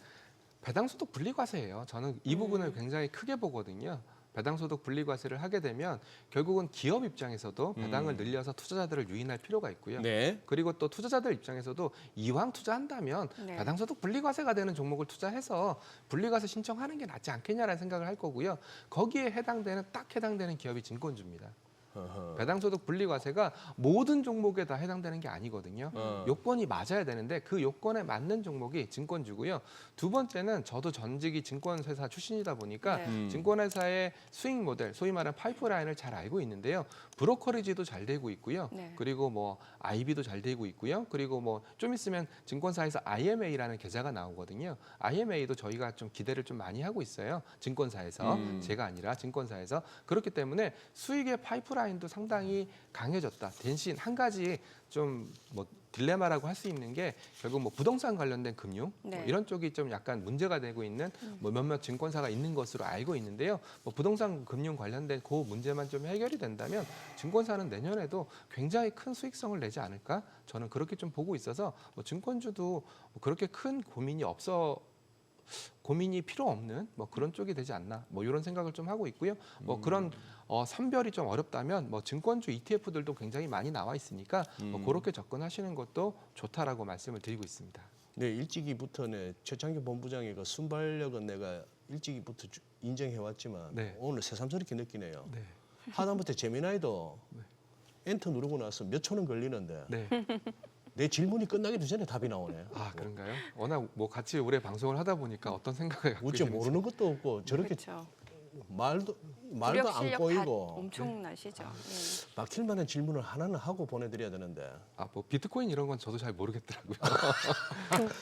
S3: 배당소득 분리과세예요. 저는 이 부분을 굉장히 크게 보거든요. 배당소득 분리과세를 하게 되면 결국은 기업 입장에서도 배당을 늘려서 투자자들을 유인할 필요가 있고요.
S2: 네.
S3: 그리고 또 투자자들 입장에서도 이왕 투자한다면
S1: 네.
S3: 배당소득 분리과세가 되는 종목을 투자해서 분리과세 신청하는 게 낫지 않겠냐라는 생각을 할 거고요. 거기에 딱 해당되는 기업이 증권주입니다.
S2: 어허.
S3: 배당소득 분리과세가 모든 종목에 다 해당되는 게 아니거든요. 요건이 맞아야 되는데 그 요건에 맞는 종목이 증권주고요. 두 번째는 저도 전직이 증권회사 출신이다 보니까
S1: 네.
S3: 증권회사의 수익 모델, 소위 말하는 파이프라인을 잘 알고 있는데요. 브로커리지도 잘 되고 있고요.
S1: 네.
S3: 그리고 뭐 IB도 잘 되고 있고요. 그리고 뭐 좀 있으면 증권사에서 IMA라는 계좌가 나오거든요. IMA도 저희가 좀 기대를 좀 많이 하고 있어요. 증권사에서 제가 아니라 증권사에서 그렇기 때문에 수익의 파이프라인도 상당히 강해졌다. 대신 한 가지 좀 뭐 딜레마라고 할 수 있는 게 결국 뭐 부동산 관련된 금융
S1: 네.
S3: 뭐 이런 쪽이 좀 약간 문제가 되고 있는 뭐 몇몇 증권사가 있는 것으로 알고 있는데요. 뭐 부동산 금융 관련된 그 문제만 좀 해결이 된다면 증권사는 내년에도 굉장히 큰 수익성을 내지 않을까? 저는 그렇게 좀 보고 있어서 뭐 증권주도 뭐 그렇게 큰 고민이 필요 없는 뭐 그런 쪽이 되지 않나 뭐 이런 생각을 좀 하고 있고요. 뭐 그런 선별이 좀 어렵다면 뭐 증권주 ETF들도 굉장히 많이 나와 있으니까 뭐 그렇게 접근하시는 것도 좋다라고 말씀을 드리고 있습니다.
S2: 네, 일찍이부터는 최창규 본부장의 그 순발력은 내가 일찍이부터 인정해 왔지만
S3: 네.
S2: 오늘 새삼스럽게 느끼네요.
S3: 네.
S2: 하다못해 재미나이도 엔터 누르고 나서 몇 초는 걸리는데
S3: 네.
S2: 내 질문이 끝나기도 전에 답이 나오네.
S3: 아 그런가요? 워낙 뭐 같이 오래 방송을 하다 보니까 어떤 생각을 갖고
S2: 어째
S3: 계시는지.
S2: 모르는 것도 없고 저렇게
S1: 그렇죠.
S2: 말도
S1: 구력
S2: 안
S1: 실력 다
S2: 꼬이고
S1: 엄청나시죠. 예.
S2: 막힐 만한 질문을 하나는 하고 보내드려야 되는데
S3: 뭐 비트코인 이런 건 저도 잘 모르겠더라고요.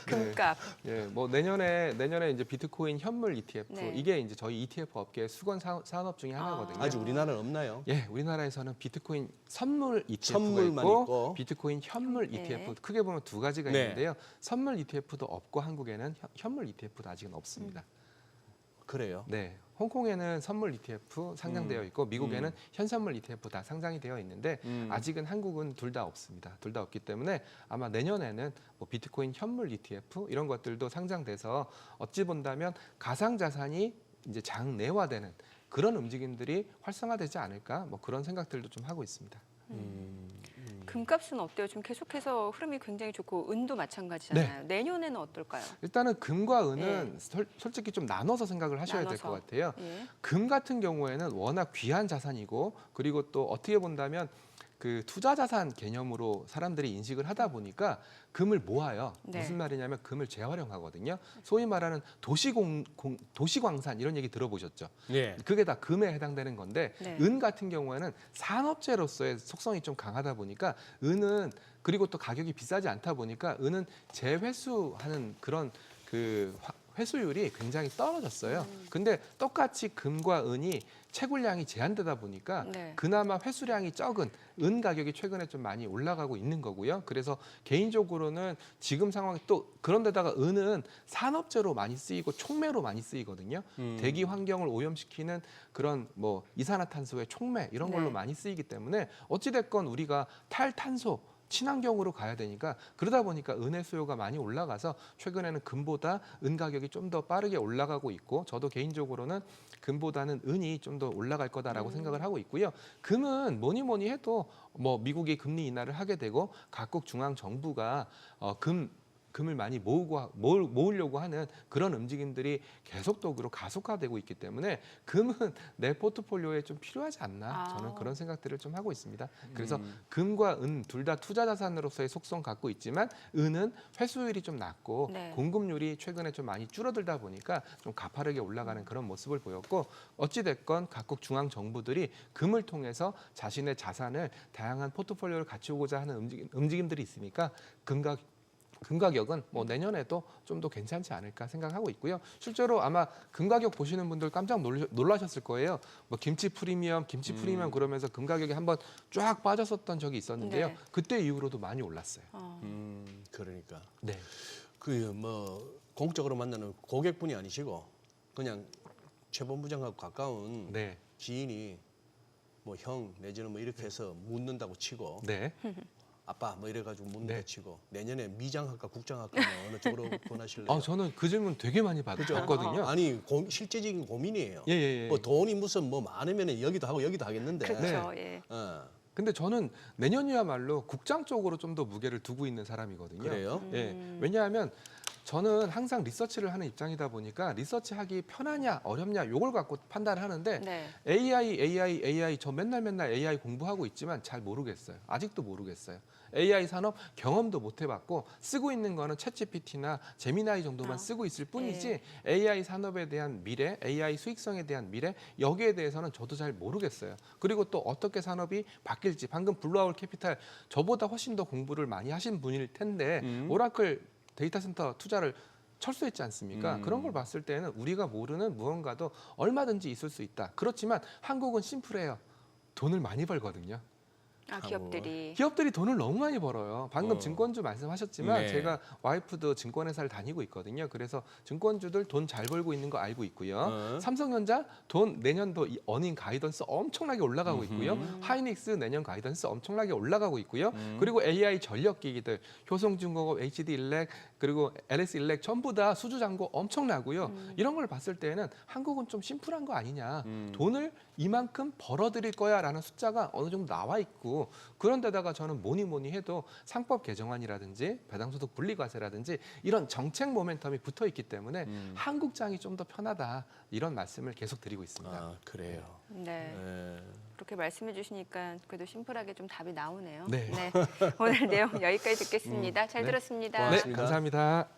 S1: 금값.
S3: 예, 뭐 내년에 이제 비트코인 현물 ETF
S1: 네.
S3: 이게 이제 저희 ETF 업계의 수건 산업 중에 하나거든요.
S2: 아직 우리나라는 없나요?
S3: 예, 우리나라에서는 비트코인 선물 ETF가
S2: 선물만
S3: 있고,
S2: 있고.
S3: 비트코인 현물
S1: 네.
S3: ETF 크게 보면 두 가지가
S2: 네.
S3: 있는데요. 선물 ETF도 없고 한국에는 현물 ETF도 아직은 없습니다.
S2: 그래요.
S3: 네, 홍콩에는 선물 ETF 상장되어 있고 미국에는 현선물 ETF 다 상장이 되어 있는데 아직은 한국은 둘 다 없습니다. 둘 다 없기 때문에 아마 내년에는 뭐 비트코인 현물 ETF 이런 것들도 상장돼서 어찌 본다면 가상 자산이 이제 장내화되는 그런 움직임들이 활성화되지 않을까 뭐 그런 생각들도 좀 하고 있습니다.
S1: 금값은 어때요? 지금 계속해서 흐름이 굉장히 좋고 은도 마찬가지잖아요. 내년에는 어떨까요?
S3: 일단은 금과 은은 솔직히 좀 나눠서 생각을 하셔야 될 것
S1: 나눠서.
S3: 같아요.
S1: 예.
S3: 금 같은 경우에는 워낙 귀한 자산이고 그리고 또 어떻게 본다면 그 투자 자산 개념으로 사람들이 인식을 하다 보니까 금을 모아요.
S1: 네.
S3: 무슨 말이냐면 금을 재활용하거든요. 소위 말하는 도시광산 이런 얘기 들어보셨죠?
S2: 네.
S3: 그게 다 금에 해당되는 건데
S1: 네.
S3: 은 같은 경우에는 산업재로서의 속성이 좀 강하다 보니까 은은 그리고 또 가격이 비싸지 않다 보니까 은은 재회수하는 그런 그 회수율이 굉장히 떨어졌어요. 근데 똑같이 금과 은이 채굴량이 제한되다 보니까
S1: 네.
S3: 그나마 회수량이 적은 은 가격이 최근에 좀 많이 올라가고 있는 거고요. 그래서 개인적으로는 지금 상황에 또 그런데다가 은은 산업재로 많이 쓰이고 촉매로 많이 쓰이거든요. 대기 환경을 오염시키는 그런 뭐 이산화탄소의 촉매 이런 걸로
S1: 네.
S3: 많이 쓰이기 때문에 어찌됐건 우리가 탈탄소 친환경으로 가야 되니까 그러다 보니까 은의 수요가 많이 올라가서 최근에는 금보다 은 가격이 좀 더 빠르게 올라가고 있고 저도 개인적으로는 금보다는 은이 좀 더 올라갈 거다라고 생각을 하고 있고요. 금은 뭐니 해도 뭐 미국이 금리 인하를 하게 되고 각국 중앙 정부가 금을 많이 모으려고 하는 그런 움직임들이 계속적으로 가속화되고 있기 때문에 금은 내 포트폴리오에 좀 필요하지 않나 저는 그런 생각들을 좀 하고 있습니다. 그래서 금과 은 둘 다 투자 자산으로서의 속성 갖고 있지만 은은 회수율이 좀 낮고
S1: 네.
S3: 공급률이 최근에 좀 많이 줄어들다 보니까 좀 가파르게 올라가는 그런 모습을 보였고 어찌 됐건 각국 중앙 정부들이 금을 통해서 자신의 자산을 다양한 포트폴리오를 갖추고자 하는 움직임들이 있으니까 금 가격은 뭐 내년에도 좀 더 괜찮지 않을까 생각하고 있고요. 실제로 아마 금 가격 보시는 분들 깜짝 놀라셨을 거예요. 뭐 김치 프리미엄 그러면서 금 가격이 한번 쫙 빠졌었던 적이 있었는데요.
S1: 네.
S3: 그때 이후로도 많이 올랐어요.
S2: 그러니까
S3: 네.
S2: 그 뭐 공적으로 만나는 고객분이 아니시고 그냥 최 본부장하고 가까운
S3: 네.
S2: 지인이 뭐 형 내지는 뭐 이렇게 해서 묻는다고 치고
S3: 네.
S2: 아빠 뭐 이래가지고 묻는다고
S3: 네.
S2: 치고 내년에 미장학과 국장학과 뭐 어느 쪽으로 권하실래요?
S3: 저는 그 질문 되게 많이 받았거든요.
S2: 아니 실제적인 고민이에요.
S3: 예.
S2: 뭐 돈이 무슨 뭐 많으면 여기도 하고 여기도 하겠는데.
S1: 그렇죠.
S3: 네.
S1: 예.
S2: 어,
S3: 근데 저는 내년이야말로 국장 쪽으로 좀 더 무게를 두고 있는 사람이거든요.
S2: 그래요?
S3: 예. 왜냐하면 저는 항상 리서치를 하는 입장이다 보니까 리서치하기 편하냐 어렵냐 요걸 갖고 판단을 하는데
S1: 네.
S3: AI 저 맨날 AI 공부하고 있지만 잘 모르겠어요. 아직도 모르겠어요. AI 산업 경험도 못 해봤고 쓰고 있는 거는 챗GPT나 제미나이 정도만 쓰고 있을 뿐이지 AI 산업에 대한 미래, AI 수익성에 대한 미래 여기에 대해서는 저도 잘 모르겠어요. 그리고 또 어떻게 산업이 바뀔지 방금 블루아울 캐피탈 저보다 훨씬 더 공부를 많이 하신 분일 텐데 오라클 데이터 센터 투자를 철수했지 않습니까? 그런 걸 봤을 때는 우리가 모르는 무언가도 얼마든지 있을 수 있다. 그렇지만 한국은 심플해요. 돈을 많이 벌거든요. 기업들이 돈을 너무 많이 벌어요. 방금 증권주 말씀하셨지만
S2: 네.
S3: 제가 와이프도 증권회사를 다니고 있거든요. 그래서 증권주들 돈 잘 벌고 있는 거 알고 있고요. 삼성전자 돈 내년도 이 어닝 가이던스 엄청나게 올라가고 있고요. 하이닉스 내년 가이던스 엄청나게 올라가고 있고요. 그리고 AI 전력기기들 효성중공업, HD일렉 그리고 LS일렉 전부 다 수주잔고 엄청나고요. 이런 걸 봤을 때는 한국은 좀 심플한 거 아니냐. 돈을 이만큼 벌어들일 거야라는 숫자가 어느 정도 나와 있고 그런데다가 저는 뭐니 해도 상법 개정안이라든지 배당소득 분리과세라든지 이런 정책 모멘텀이 붙어 있기 때문에 한국장이 좀 더 편하다 이런 말씀을 계속 드리고 있습니다.
S2: 아 그래요.
S1: 네.
S2: 네.
S1: 그렇게 말씀해 주시니까 그래도 심플하게 좀 답이 나오네요.
S3: 네.
S1: 오늘 내용 여기까지 듣겠습니다. 잘
S3: 네.
S1: 들었습니다.
S3: 네,
S2: 고맙습니다.
S3: 감사합니다.